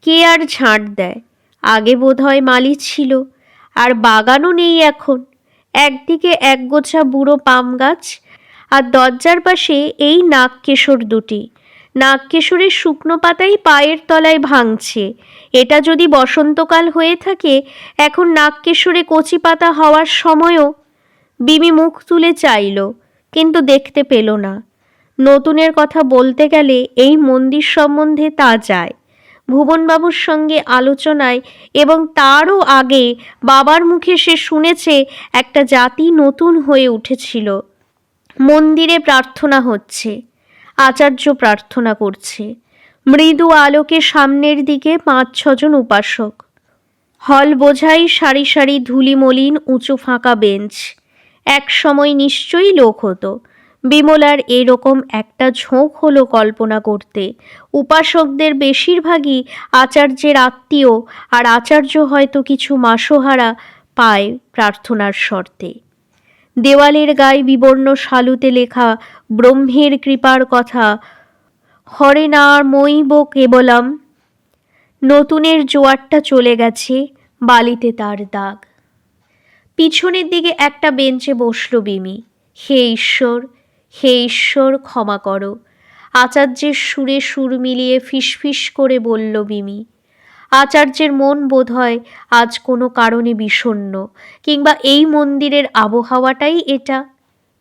Speaker 1: কে আর ঝাঁট দেয়? আগে বোধহয় মালি ছিল, আর বাগানও নেই এখন। একদিকে একগোছা বুড়ো পাম গাছ, আর দরজার পাশে এই নাগকেশর দুটি। নাগকেশরের শুকনো পাতাই পায়ের তলায় ভাঙছে। এটা যদি বসন্তকাল হয়ে থাকে, এখন নাগকেশরে কচি পাতা হওয়ার সময়ও। বিমি মুখ তুলে চাইল, কিন্তু দেখতে পেল না। নতুনের কথা বলতে গেলে এই মন্দির সম্বন্ধে তা যায়। ভুবনবাবুর সঙ্গে আলোচনায় এবং তারও আগে বাবার মুখে সে শুনেছে একটা জাতি নতুন হয়ে উঠেছিল। মন্দিরে প্রার্থনা হচ্ছে, আচার্য প্রার্থনা করছে। মৃদু আলোকে সামনের দিকে ৫-৬ জন উপাসক। হল বোঝাই সারি সারি ধুলিমলিন উঁচু ফাঁকা বেঞ্চ। এক সময় নিশ্চয়ই লোক হতো। বিমলার এরকম একটা ঝোঁক হলো কল্পনা করতে। উপাসকদের বেশিরভাগই আচার্যের আত্মীয়, আর আচার্য হয়তো কিছু মাসোহারা পায় প্রার্থনার শর্তে। দেওয়ালের গায়ে বিবর্ণ শালুতে লেখা ব্রহ্মের কৃপার কথা হরে নামৈব কেবলম। নতুনের জোয়ারটা চলে গেছে, বালিতে তার দাগ। পিছনের দিকে একটা বেঞ্চে বসল বিমি। হে ঈশ্বর, হে ঈশ্বর ক্ষমা করো, আচার্যের সুরে সুর মিলিয়ে ফিসফিস করে বলল বিমি। আচার্যের মন বোধহয় আজ কোনো কারণে বিষণ্ণ, কিংবা এই মন্দিরের আবহাওয়াটাই এটা।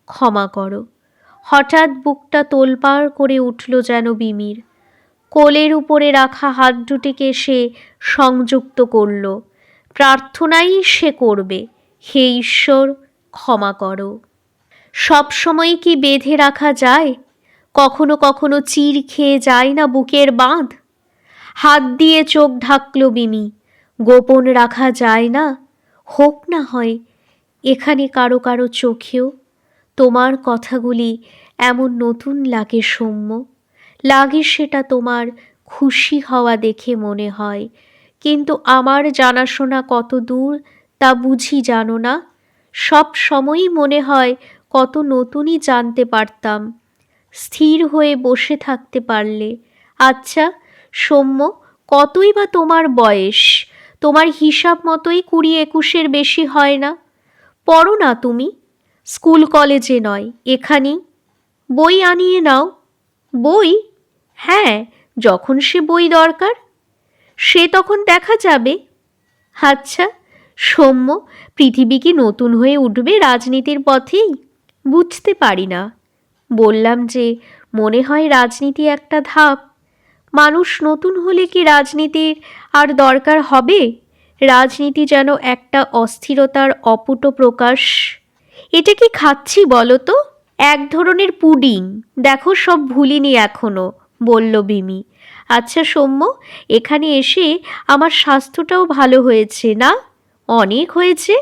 Speaker 1: ক্ষমা করো। হঠাৎ বুকটা তোলপাড় করে উঠল যেন বিমির। কোলের উপরে রাখা হাত দুটিকে সে সংযুক্ত করল। প্রার্থনাই সে করবে, হে ঈশ্বর ক্ষমা করো। সব সময় কি বেঁধে রাখা যায়? কখনো কখনো চির খেয়ে যায় না বুকের বাঁধ? হাত দিয়ে চোখ ঢাকল বিমি। গোপন রাখা যায় না? হোক না হয় এখানে কারো কারো চোখেও। তোমার কথাগুলি এমন নতুন লাগে সৌম্য, লাগে সেটা তোমার খুশি হওয়া দেখে মনে হয়। কিন্তু আমার জানাশোনা কত দূর তা বুঝি জানো না? সব সময়ই মনে হয় কত নতুনই জানতে পারতাম, স্থির হয়ে বসে থাকতে পারলে। আচ্ছা সৌম্য, কতই বা তোমার বয়স? তোমার হিসাব মতোই 20-21-এর বেশি হয় না? পড়ো না তুমি? স্কুল কলেজে নয়, এখানেই। বই আনিয়ে নাও। বই? হ্যাঁ, যখন সে বই দরকার সে তখন দেখা যাবে। আচ্ছা সৌম্য, পৃথিবী কি নতুন হয়ে উঠবে রাজনীতির পথেই? বুঝতে পারি না। বললাম যে মনে হয় রাজনীতি একটা ধাপ। মানুষ নতুন হলে কি রাজনীতির আর দরকার হবে? রাজনীতি যেন একটা অস্থিরতার অপুট প্রকাশ। এটা কি খাচ্ছি বলো তো? এক ধরনের পুডিং। দেখো সব ভুলিনি এখনো, বলল বিমি। আচ্ছা সৌম্য, এখানে এসে আমার স্বাস্থ্যটাও ভালো হয়েছে না? অনেক হয়েছে।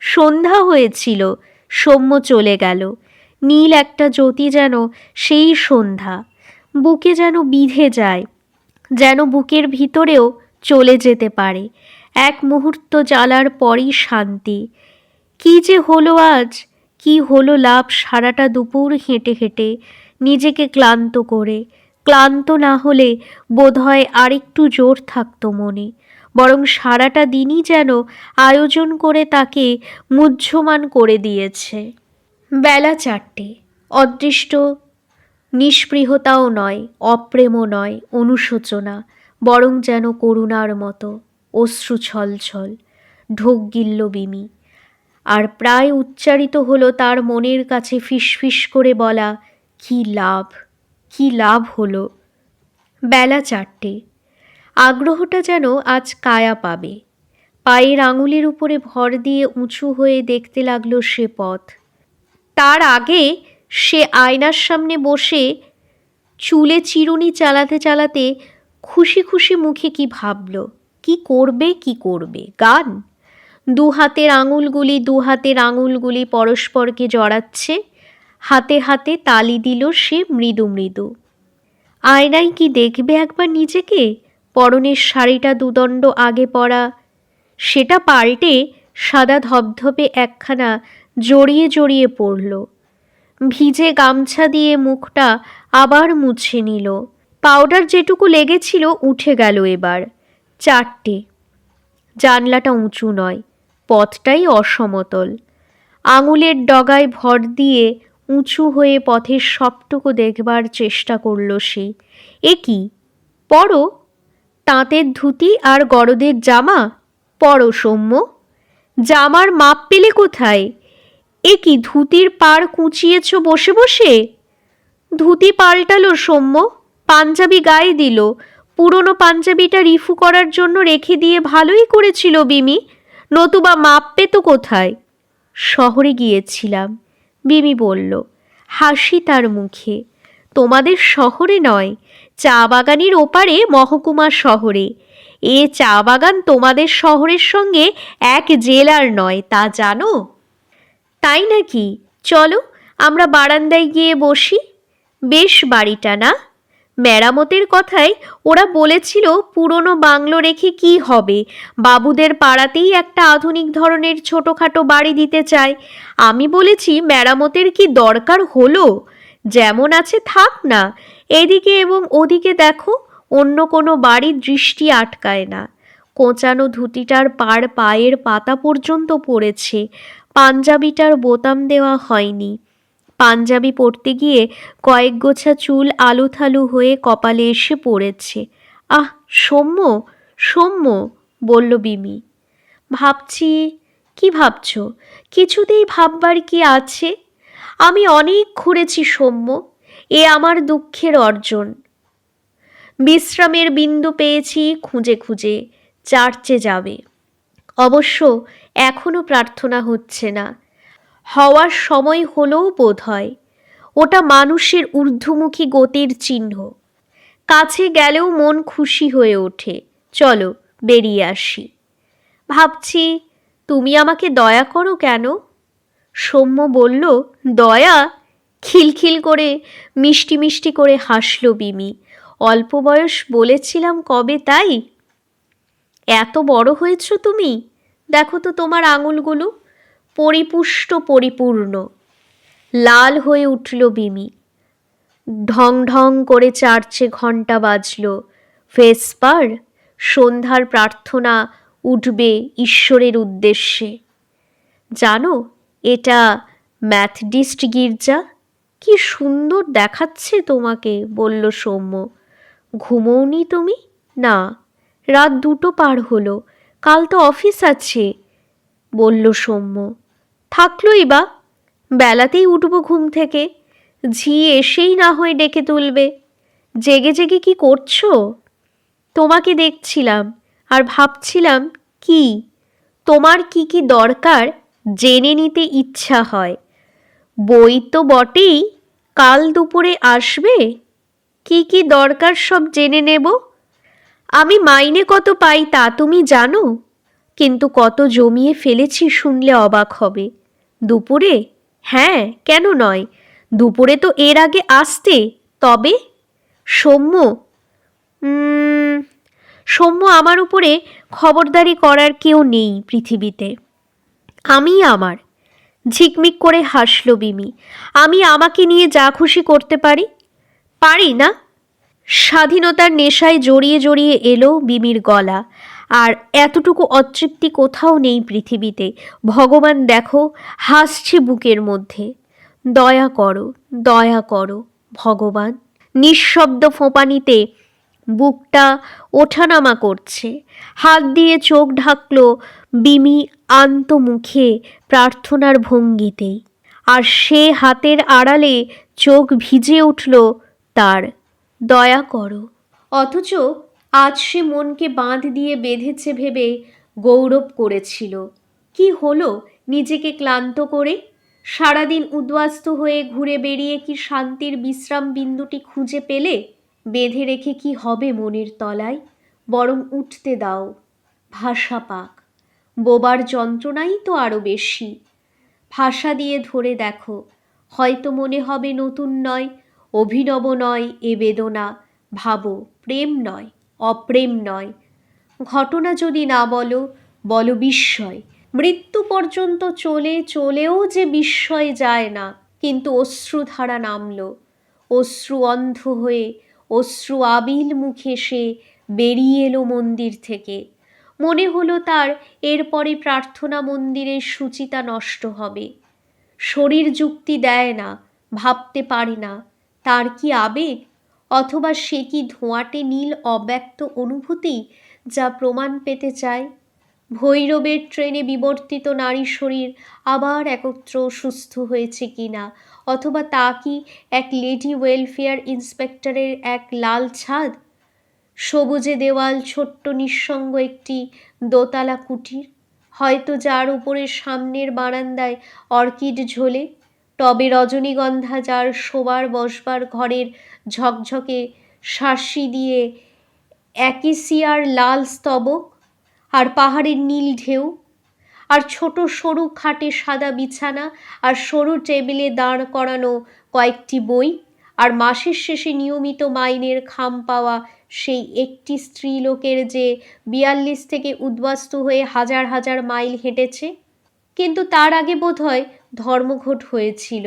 Speaker 1: সন্ধ্যা হয়েছিল, সৌম্য চলে গেল। নীল একটা জ্যোতি যেন সেই সন্ধ্যা। বুকে যেন বিঁধে যায়, যেন বুকের ভিতরেও চলে যেতে পারে। এক মুহূর্ত জ্বালার পরই শান্তি। কি যে হলো আজ, কি হলো লাভ সারাটা দুপুর হেঁটে হেঁটে, নিজেকে ক্লান্ত করে? ক্লান্ত না হলে বোধহয় আরেকটু জোর থাকতো মনে, বরং সারাটা দিনই যেন আয়োজন করে তাকে মুহ্যমান করে দিয়েছে। বেলা 4টে। অদৃষ্ট নিস্পৃহতাও নয়, অপ্রেমও নয়, অনুশোচনা, বরং যেন করুণার মতো। অশ্রু ছলছল। ঢোক গিলল বিমি। আর প্রায় উচ্চারিত হলো তার মনের কাছে ফিসফিস করে বলা, কি লাভ, কি লাভ হলো। বেলা 4টে। আগ্রহটা যেন আজ কায়া পাবে। পায়ের আঙুলের উপরে ভর দিয়ে উঁচু হয়ে দেখতে লাগলো সে পথ। তার আগে সে আয়নার সামনে বসে চুলে চিরুনি চালাতে চালাতে খুশি খুশি মুখে কি ভাবল। কি করবে, কি করবে? গান? দু হাতের আঙুলগুলি পরস্পরকে জড়াচ্ছে। হাতে হাতে তালি দিল সে মৃদু মৃদু। আয়নায় কি দেখবে একবার নিজেকে? পরনের শাড়িটা দুদণ্ড আগে পরা, সেটা পাল্টে সাদা ধবধবে একখানা জড়িয়ে জড়িয়ে পড়ল। ভিজে গামছা দিয়ে মুখটা আবার মুছে নিল। পাউডার যেটুকু লেগেছিল উঠে গেল এবার। 4টে। জানলাটা উঁচু নয়, পথটাই অসমতল। আঙুলের ডগায় ভর দিয়ে উঁচু হয়ে পথের সবটুকু দেখবার চেষ্টা করল সে। এ কি? পরো। তাঁতের ধুতি আর গরদের জামা পরো সৌম্য। জামার মাপ পেলে কোথায়? এ কি, ধুতির পাড় কুঁচিয়েছ বসে বসে? ধুতি পাল্টালো সৌম্য, পাঞ্জাবি গায়ে দিল। পুরনো পাঞ্জাবিটা রিফু করার জন্য রেখে দিয়ে ভালোই করেছিল বিমি, নতুবা মাপ পেত কোথায়? শহরে গিয়েছিলাম, বিমি বলল, হাসি তার মুখে। তোমাদের শহরে নয়, চা বাগানের ওপারে মহকুমা শহরে। এ চা বাগান তোমাদের শহরের সঙ্গে এক জেলার নয়, তা জানো? তাই নাকি? চলো আমরা বারান্দায় গিয়ে বসি। বেশ বাড়িটা না? মেরামতের কথায় ওরা বলেছিল পুরনো বাংলো রেখে কি হবে, বাবুদের পাড়াতেই একটা আধুনিক ধরনের ছোটোখাটো বাড়ি দিতে চায়। আমি বলেছি মেরামতের কি দরকার হলো? যেমন আছে থাক না। এদিকে এবং ওদিকে দেখো, অন্য কোনো বাড়ির দৃষ্টি আটকায় না। কোঁচানো ধুতিটার পায়ের পাতা পর্যন্ত পড়েছে, পাঞ্জাবিটার বোতাম দেওয়া হয়নি। পাঞ্জাবি পরতে গিয়ে কয়েক গোছা চুল আলুথালু হয়ে কপালে এসে পড়েছে। আহ, সৌম্য, সৌম্য, বলল বিমি। ভাবছি। কি ভাবছ? কিছুতেই ভাববার কি আছে? আমি অনেক ঘুরেছি সৌম্য, এ আমার দুঃখের অর্জন। বিশ্রামের বিন্দু পেয়েছি খুঁজে খুঁজে, চার্চে যাবে। অবশ্য এখনো প্রার্থনা হচ্ছে না, হওয়ার সময় হলেও বোধ হয়। ওটা মানুষের ঊর্ধ্বমুখী গতির চিহ্ন। কাছে গেলেও মন খুশি হয়ে ওঠে। চলো বেরিয়ে আসি। ভাবছি, তুমি আমাকে দয়া করো কেন? সৌম্য বলল, দয়া? খিলখিল করে মিষ্টি মিষ্টি করে হাসল বিমি। অল্প বয়স বলেছিলাম কবে তাই? এত বড় হয়েছ তুমি, দেখো তো তোমার আঙুলগুলো, পরিপুষ্ট পরিপূর্ণ। লাল হয়ে উঠল বিমি। ঢং ঢং করে চার্চে ঘণ্টা বাজল। ভেসপার, সন্ধ্যার প্রার্থনা উঠবে ঈশ্বরের উদ্দেশ্যে। জানো, এটা ম্যাথডিস্ট গির্জা। কি সুন্দর দেখাচ্ছে তোমাকে, বলল সৌম্য। ঘুমোওনি তুমি? না, রাত 2টো পার হলো, কাল তো অফিস আছে, বলল সৌম্য। থাকলোই বা, বেলাতেই উঠব ঘুম থেকে, ঝি এসেই না হয় ডেকে তুলবে। জেগে জেগে কি করছো? তোমাকে দেখছিলাম আর ভাবছিলাম কি তোমার কি কি দরকার জেনে নিতে ইচ্ছা হয়। বই তো বটেই, কাল দুপুরে আসবে, কি কি দরকার সব জেনে নেব। আমি মাইনে কত পাই তা তুমি জানো? কিন্তু কত জমিয়ে ফেলেছি শুনলে অবাক হবে। দুপুরে? হ্যাঁ, কেন নয়, দুপুরে তো এর আগে আসতে। তবে সৌম্য, সৌম্য, আমার উপরে খবরদারি করার কেউ নেই পৃথিবীতে। আমি আমার। ঝিকমিক করে হাসল বিমি। আমি আমাকে নিয়ে যা খুশি করতে পারি। পারি না? স্বাধীনতার নেশায় জড়িয়ে জড়িয়ে এলো বিমির গলা। আর এতটুকু অতৃপ্তি কোথাও নেই পৃথিবীতে। ভগবান দেখো, হাসছে বুকের মধ্যে। দয়া করো, দয়া করো ভগবান। নিঃশব্দ ফোঁপানিতে বুকটা ওঠানামা করছে। হাত দিয়ে চোখ ঢাকল বিমি আন্ত মুখে প্রার্থনার ভঙ্গিতেই। আর সে হাতের আড়ালে চোখ ভিজে উঠল তার। দয়া করো। অথচ আজ সে মনকে বাঁধ দিয়ে বেঁধেছে ভেবে গৌরব করেছিল। কি হলো নিজেকে ক্লান্ত করে? সারাদিন উদ্বাস্ত হয়ে ঘুরে বেরিয়ে কি শান্তির বিশ্রাম বিন্দুটি খুঁজে পেলে? বেঁধে রেখে কি হবে মনের তলায়? বরং উঠতে দাও, ভাষা পাক। বোবার যন্ত্রণাই তো আরও বেশি। ভাষা দিয়ে ধরে দেখো, হয়তো মনে হবে নতুন নয়, অভিনব নয় এ বেদনা। ভাবো, প্রেম নয়, অপ্রেম নয়। ঘটনা যদি না বলো, বলো বিস্ময়। মৃত্যু পর্যন্ত চলেও যে বিস্ময় যায় না। কিন্তু অশ্রুধারা নামল, অশ্রু অন্ধ হয়ে, অশ্রু আবিল মুখে সে বেরিয়ে এলো মন্দির থেকে। মনে হলো তার এরপরে প্রার্থনা মন্দিরের শুচিতা নষ্ট হবে। শরীর যুক্তি দেয় না, ভাবতে পারে না। তার কি আবেগ, অথবা সে কি ধোঁয়াটে নীল অব্যক্ত অনুভূতি যা প্রমাণ পেতে চায়? ভৈরবের ট্রেনে বিবর্তিত নারী শরীর আবার একত্র সুস্থ হয়েছে কিনা, অথবা তা কি এক লেডি ওয়েলফেয়ার ইন্সপেক্টরের এক লাল ছাদ, সবুজে দেওয়াল, ছোট্ট নিঃসঙ্গ একটি দোতলা কুটির, হয়তো যার উপরে সামনের বারান্দায় অর্কিড ঝোলে, টবে রজনীগন্ধা, যার শোবার বসবার ঘরের ঝকঝকে শাসি দিয়ে অ্যাকিসিয়ার লাল স্তবক, আর পাহাড়ের নীল ঢেউ, আর ছোট সরু খাটে সাদা বিছানা, আর সরু টেবিলে দাঁড় করানো কয়েকটি বই, আর মাসের শেষে নিয়মিত মাইনের খাম পাওয়া সেই একটি স্ত্রীলোকের যে 42 থেকে উদ্বাস্তু হয়ে হাজার হাজার মাইল হেঁটেছে। কিন্তু তার আগে বোধহয় ধর্মঘট হয়েছিল,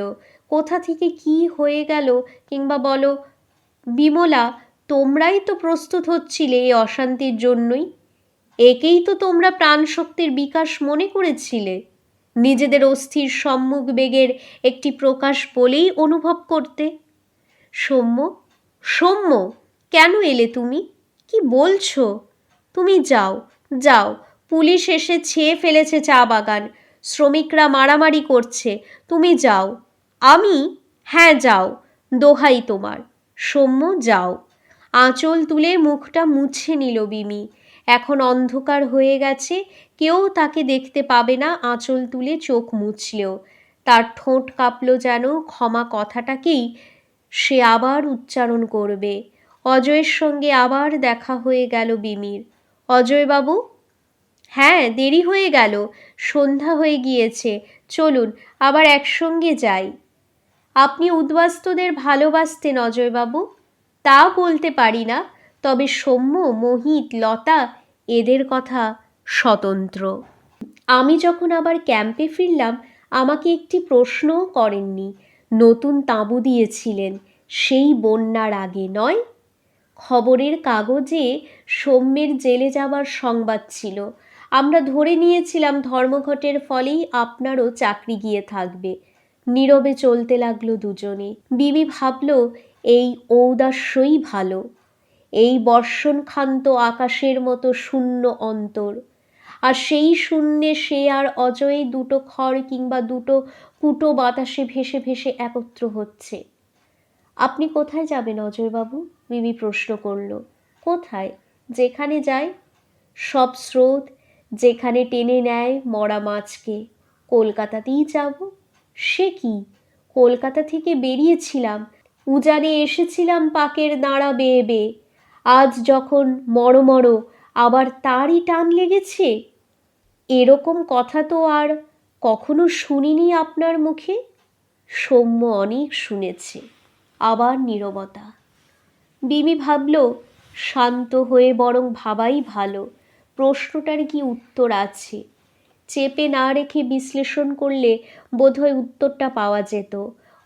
Speaker 1: কোথা থেকে কি হয়ে গেল, কিংবা বলো, বিমলা, তোমরাই তো প্রস্তুত হচ্ছিলে এই অশান্তির জন্যই। একেই তো তোমরা প্রাণশক্তির বিকাশ মনে করেছিলে, নিজেদের অস্থির সম্মুখ বেগের একটি প্রকাশ বলেই অনুভব করতে। সৌম্য, সৌম্য, কেন এলে তুমি? কি বলছো? তুমি যাও, যাও, পুলিশ এসে ছেয়ে ফেলেছে চা বাগান, শ্রমিকরা মারামারি করছে, তুমি যাও। আমি? হ্যাঁ যাও, দোহাই তোমার। সৌম্য, যাও। আঁচল তুলে মুখটা মুছে নিল বিমি। এখন অন্ধকার হয়ে গেছে, কেউ তাকে দেখতে পাবে না আঁচল তুলে চোখ মুছলেও। তার ঠোঁট কাঁপল যেন ক্ষমা কথাটাকেই সে আবার উচ্চারণ করবে। অজয়ের সঙ্গে আবার দেখা হয়ে গেল বিমির। অজয়বাবু? হ্যাঁ, দেরি হয়ে গেল, সন্ধ্যা হয়ে গিয়েছে, চলুন আবার একসঙ্গে যাই। আপনি উদ্বাস্তুদের ভালোবাসতেন অজয়বাবু? তা বলতে পারি না, তবে সৌম্য, মোহিত, লতা এদের কথা স্বতন্ত্র। আমি যখন আবার ক্যাম্পে ফিরলাম, আমাকে একটি প্রশ্নও করেননি। নতুন তাঁবু দিয়েছিলেন, সেই বন্যার আগে নয়? খবরের কাগজে সৌম্যের জেলে যাবার সংবাদ ছিল। আমরা ধরে নিয়েছিলাম ধর্মঘটের ফলেই আপনারও চাকরি গিয়ে থাকবে। নীরবে চলতে লাগলো দুজনে। বিবি ভাবল, এই ঔদাস্যই ভালো, এই বর্ষণক্ষান্ত আকাশের মতো শূন্য অন্তর। আর সেই শূন্যে সে আর অজয় দুটো খড় কিংবা দুটো কুটো বাতাসে ভেসে ভেসে একত্র হচ্ছে। আপনি কোথায় যাবেন অজয়বাবু? বিবি প্রশ্ন করল। কোথায়? যেখানে যায়। সব স্রোত যেখানে টেনে নেয় মরা মাছকে, কলকাতাতেই যাব। সে কি, কলকাতা থেকে বেরিয়েছিলাম, উজানে এসেছিলাম পাকের নাড়া বেয়ে বেয়ে, আজ যখন মরমর আবার তারই টান লেগেছে। এরকম কথা তো আর কখনো শুনিনি আপনার মুখে। সৌম্য অনেক শুনেছে। আবার নীরবতা। বিমি ভাবল, শান্ত হয়ে বরং ভাবাই ভালো, প্রশ্নটার কি উত্তর আছে। চেপে না রেখে বিশ্লেষণ করলে বোধহয় উত্তরটা পাওয়া যেত।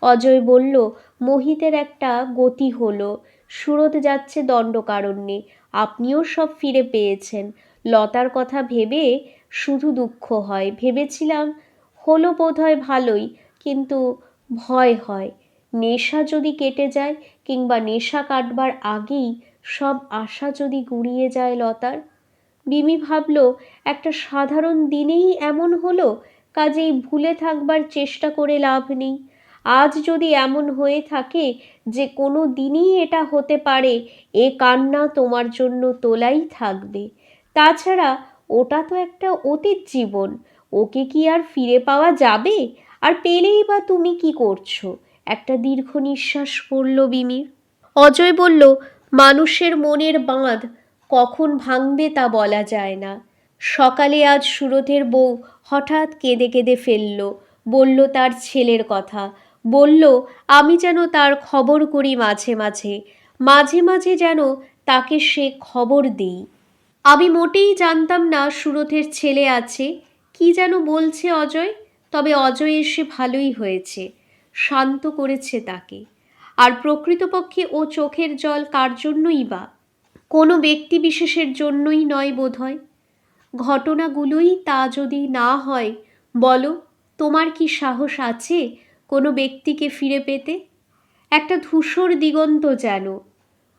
Speaker 1: অজয় বলল, মোহিতের একটা গতি হলো, সুরত যাচ্ছে দণ্ডকারণ্যে, আপনিও সব ফিরে পেয়েছেন। লতার কথা ভেবে শুধু দুঃখ হয়। ভেবেছিলাম হলো বোধহয় ভালোই, কিন্তু ভয় হয়, নেশা যদি কেটে যায়, কিংবা নেশা কাটবার আগেই সব আশা যদি গুঁড়িয়ে যায় লতার। বিমি ভাবল, একটা সাধারণ দিনেই এমন হলো, কাজেই ভুলে থাকবার চেষ্টা করে লাভ নেই। আজ যদি এমন হয়ে থাকে যে কোনো দিনই এটা হতে পারে, এ কান্না তোমার জন্য তোলাই থাকবে। তাছাড়া ওটা তো একটা অতীত জীবন, ওকে কি আর ফিরে পাওয়া যাবে? আর পেলেই বা তুমি কি করছো? একটা দীর্ঘ নিঃশ্বাস পড়ল বিমির। অজয় বলল, মানুষের মনের বাঁধ কখন ভাঙবে তা বলা যায় না। সকালে আজ সুরথের বউ হঠাৎ কেঁদে কেঁদে ফেলল, বলল তার ছেলের কথা, বলল আমি যেন তার খবর করি মাঝে মাঝে, মাঝে মাঝে যেন তাকে সে খবর দেই। আমি মোটেই জানতাম না সুরথের ছেলে আছে। কি যেন বলছে অজয়, তবে অজয় এসে ভালোই হয়েছে, শান্ত করেছে তাকে। আর প্রকৃতপক্ষে ও চোখের জল কার জন্যই বা? কোনো ব্যক্তি বিশেষের জন্যই নয় বোধহয়। ঘটনাগুলোই তা যদি না হয়, বলো, তোমার কি সাহস আছে কোনো ব্যক্তিকে ফিরে পেতে? একটা ধূসর দিগন্ত যেন।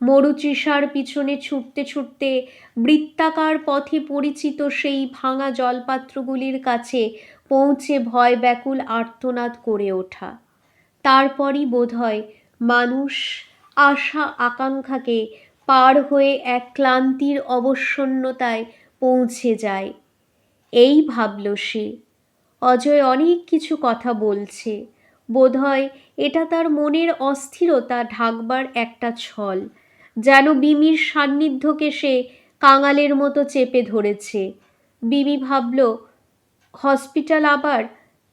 Speaker 1: মরুচিষার পিছনে ছুটতে ছুটতে বৃত্তাকার পথে পরিচিত সেই ভাঙা জলপাত্রগুলির কাছে পৌঁছে ভয় ব্যাকুল আর্তনাদ করে ওঠা। তারপরই বোধহয় মানুষ আশা আকাঙ্ক্ষাকে পার হয়ে এক ক্লান্তির অবসন্নতায় পৌঁছে যায়। এই ভাবল সে। অজয় অনেক কিছু কথা বলছে, বোধহয় এটা তার মনের অস্থিরতা ঢাকবার একটা ছল। যেন বিমির সান্নিধ্যকে সে কাঙালের মতো চেপে ধরেছে। বিমি ভাবল, হসপিটাল আবার,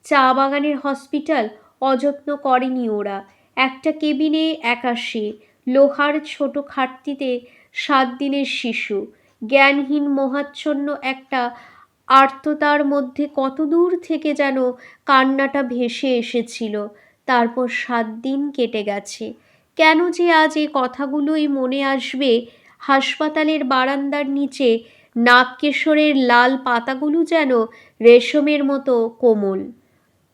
Speaker 1: চা বাগানের হসপিটাল, অযত্ন করেনি ওরা। একটা কেবিনে একা সে, লোহার ছোট খাটটিতে 7 দিনের শিশু, জ্ঞানহীন মোহাচ্ছন্ন একটা আর্ততার মধ্যে কত দূর থেকে যেন কান্নাটা ভেসে এসেছিল। তারপর 7 দিন কেটে গেছে। কেন যে আজ এ কথাগুলোই মনে আসবে, হাসপাতালের বারান্দার নিচে নাগকেশরের লাল পাতাগুলো যেন রেশমের মতো কোমল।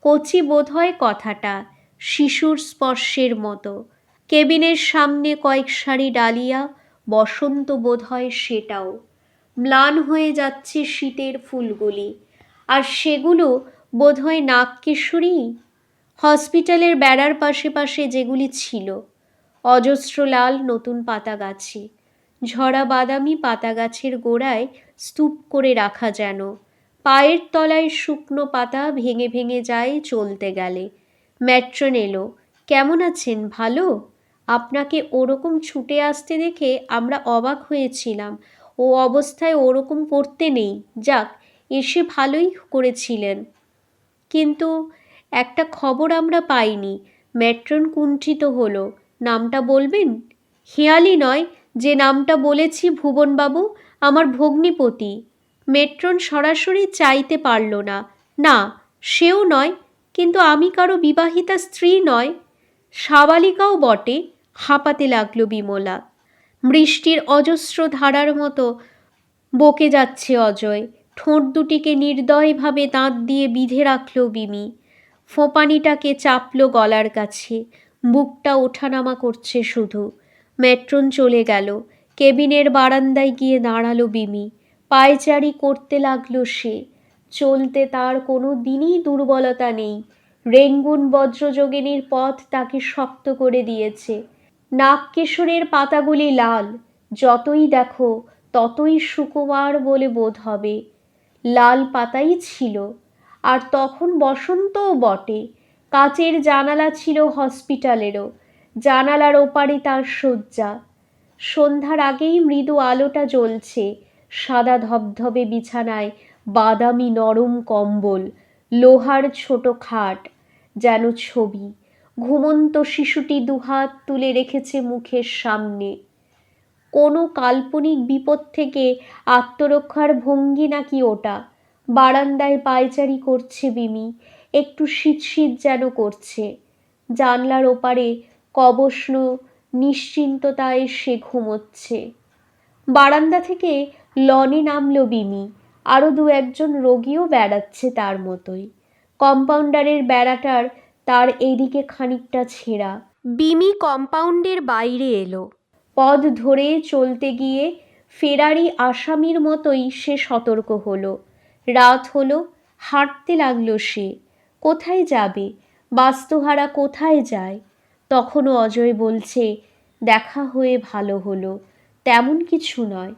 Speaker 1: কচি বোধ হয় কথাটা, শিশুর স্পর্শের মতো। কেবিনের সামনে কয়েক সারি ডালিয়া, বসন্ত বোধ হয় সেটাও। ম্লান হয়ে যাচ্ছে শীতের ফুলগুলি, আর সেগুলো বোধ হয় নাগকেশরী। হসপিটালের বেড়ার পাশে পাশে যেগুলি ছিল, অজস্র লাল নতুন পাতা গাছে, ঝরা বাদামি পাতা গাছের গোড়ায় স্তূপ করে রাখা যেন। পায়ের তলায় শুকনো পাতা ভেঙে ভেঙে যায় চলতে গেলে। ম্যাট্রন এলো। কেমন আছেন? ভালো? আপনাকে ওরকম ছুটে আসতে দেখে আমরা অবাক হয়েছিলাম। ও অবস্থায় ওরকম করতে নেই। যাক, এসে ভালোই করেছিলেন। কিন্তু একটা খবর আমরা পাইনি। ম্যাট্রন কুণ্ঠিত হলো। নামটা বলবেন? হেঁয়ালি নয়, যে নামটা বলেছি ভুবনবাবু, আমার ভগ্নিপতি। মেট্রন সরাসরি চাইতে পারল না। না, সেও নয়, কিন্তু আমি কারো বিবাহিতা স্ত্রী নয়। সাবালিকাও বটে। হাঁপাতে লাগল বিমলা। বৃষ্টির অজস্র ধারার মতো বকে যাচ্ছে অজয়। ঠোঁট দুটিকে নির্দয়ভাবে দাঁত দিয়ে বিঁধে রাখল বিমি। ফোঁপানিটাকে চাপল গলার কাছে। বুকটা ওঠানামা করছে শুধু। ম্যাট্রন চলে গেল। কেবিনের বারান্দায় গিয়ে দাঁড়ালো বিমি। পায়চারি করতে লাগলো সে। চলতে তার কোনো দিনই দুর্বলতা নেই। রেঙ্গুন বজ্রযোগিনীর পথ তাকে শক্ত করে দিয়েছে। নাগকেশরের পাতাগুলি লাল, যতই দেখো ততই সুকুমার বলে বোধ হবে। লাল পাতাই ছিল। আর তখন বসন্তও বটে। কাচের জানালা ছিল হসপিটালেরও। জানালার ওপারে তার শয্যা। সন্ধ্যার আগেই মৃদু আলোটা জ্বলছে। সাদা ধবধবে বিছানায় বাদামি নরম কম্বল, লোহার ছোট খাট, যেন ছবি। ঘুমন্ত শিশুটি দুহাত তুলে রেখেছে মুখের সামনে। কোনো কাল্পনিক বিপদ থেকে আত্মরক্ষার ভঙ্গি নাকি ওটা। বারান্দায় পায়চারি করছে বিমি। একটু শীত শীত যেন করছে। জানলার ওপারে কবস্ন নিশ্চিন্ততায় সে ঘুমোচ্ছে। বারান্দা থেকে লনে নামল বিমি। আরও 2-1 রোগীও বেড়াচ্ছে তার মতোই। কম্পাউন্ডারের বেড়াটার তার এদিকে খানিকটা ছেঁড়া। বিমি কম্পাউন্ডের বাইরে এলো। পথ ধরে চলতে গিয়ে ফেরারি আসামির মতোই সে সতর্ক হলো। রাত হলো। হাঁটতে লাগলো সে। কোথায় যাবে? বাস্তুহারা কোথায় যায়? তখনও অজয় বলছে, দেখা হয়ে ভালো হলো। তেমন কিছু নয়।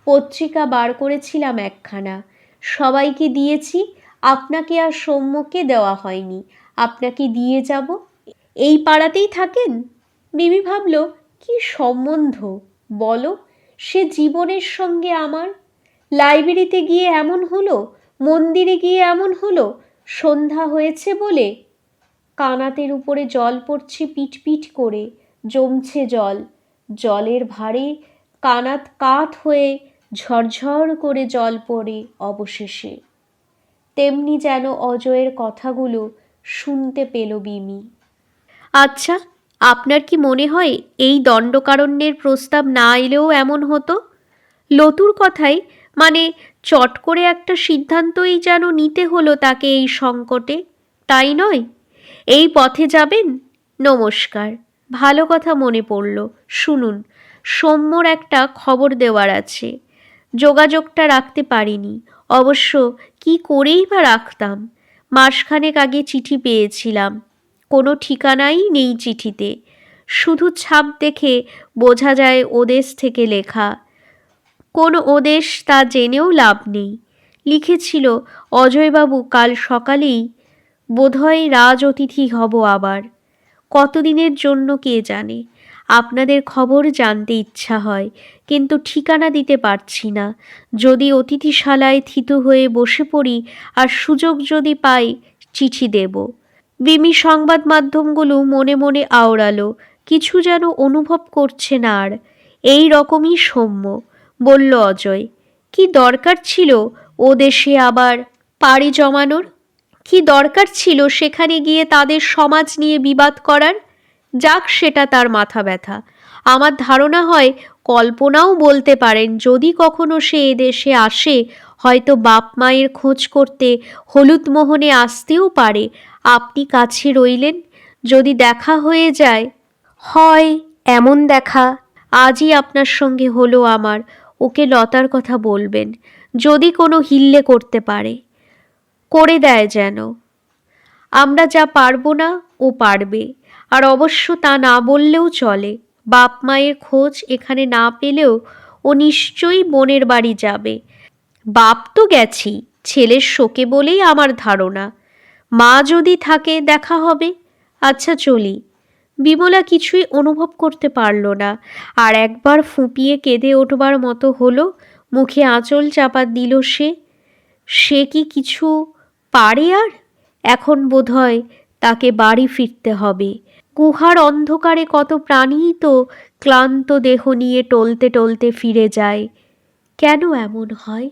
Speaker 1: পত্রিকা বার করেছিলাম একখানা, সবাইকে দিয়েছি। আপনাকে আর সৌম্যকে দেওয়া হয়নি। আপনাকে দিয়ে যাব। এই পাড়াতেই থাকেন? মিমি ভাবল, কি সম্বন্ধ বলো। সে জীবনের সঙ্গে আমার। লাইব্রেরিতে গিয়ে এমন হলো, মন্দিরে গিয়ে এমন হলো, সন্ধ্যা হয়েছে বলে। কানাতের উপরে জল পড়ছে পিট পিট করে, জমছে জল। জলের ভারে কানাত কাত হয়ে ঝরঝর করে জল পড়ে অবশেষে। তেমনি যেন অজয়ের কথাগুলো শুনতে পেল বিমি। আচ্ছা, আপনার কি মনে হয় এই দণ্ডকারণ্যের প্রস্তাব না এলেও এমন হতো? লতুর কথাই, মানে চট করে একটা সিদ্ধান্তই যেন নিতে হলো তাকে এই সংকটে, তাই নয়? এই পথে যাবেন? নমস্কার। ভালো কথা মনে পড়ল। শুনুন, সৌম্যর একটা খবর দেওয়ার আছে। যোগাযোগটা রাখতে পারিনি। অবশ্য কি করেই বা রাখতাম। মাসখানেক আগে চিঠি পেয়েছিলাম। কোনো ঠিকানাই নেই চিঠিতে। শুধু ছাপ দেখে বোঝা যায় ওদেশ থেকে লেখা। কোন ওদেশ তা জেনেও লাভ নেই। লিখেছিল, অজয়বাবু কাল সকালেই বোধহয় রাজ অতিথি হব আবার। কতদিনের জন্য কে জানে। আপনাদের খবর জানতে ইচ্ছা হয়, কিন্তু ঠিকানা দিতে পারছি না। যদি অতিথিশালায় থিতু হয়ে বসে পড়ি আর সুযোগ যদি পাই, চিঠি দেব। বিমি সংবাদ মাধ্যমগুলো মনে মনে আওড়ালো। কিছু যেন অনুভব করছে না আর। এই রকমই সৌম্য। বলল অজয়, কি দরকার ছিল ও দেশে আবার পাড়ি জমানোর? কি দরকার ছিল সেখানে গিয়ে তাদের সমাজ নিয়ে বিবাদ করার? যাক, সেটা তার মাথা ব্যথা। আমার ধারণা হয় কল্পনাও বলতে পারেন যদি কখনো সে এদেশে আসে, হয়তো বাপ মায়ের খোঁজ করতে হলুদ মোহনে আসতেও পারে। আপনি কাছে রইলেন, যদি দেখা হয়ে যায়। হয় এমন দেখা আজই আপনার সঙ্গে হলো আমার, ওকে লতার কথা বলবেন, যদি কোনো হিল্লে করতে পারে, করে দেয় যেন। আমরা যা পারবো না ও পারবে। আর অবশ্য তা না বললেও চলে, বাপ মায়ের খোঁজ এখানে না পেলেও ও নিশ্চয়ই বোনের বাড়ি যাবে। বাপ তো গেছি, ছেলের শোকে বলেই আমার ধারণা। মা যদি থাকে দেখা হবে। আচ্ছা চলি। বিমলা কিছুই অনুভব করতে পারল না, আর একবার ফুঁপিয়ে কেঁদে ওঠবার মতো হলো। মুখে আঁচল চাপা দিল সে। সে কি কিছু পারে আর? এখন বোধহয় তাকে বাড়ি ফিরতে হবে। গুহার অন্ধকারে কত প্রাণীই তো ক্লান্ত দেহ নিয়ে টলতে টলতে ফিরে যায়। কেন এমন হয়?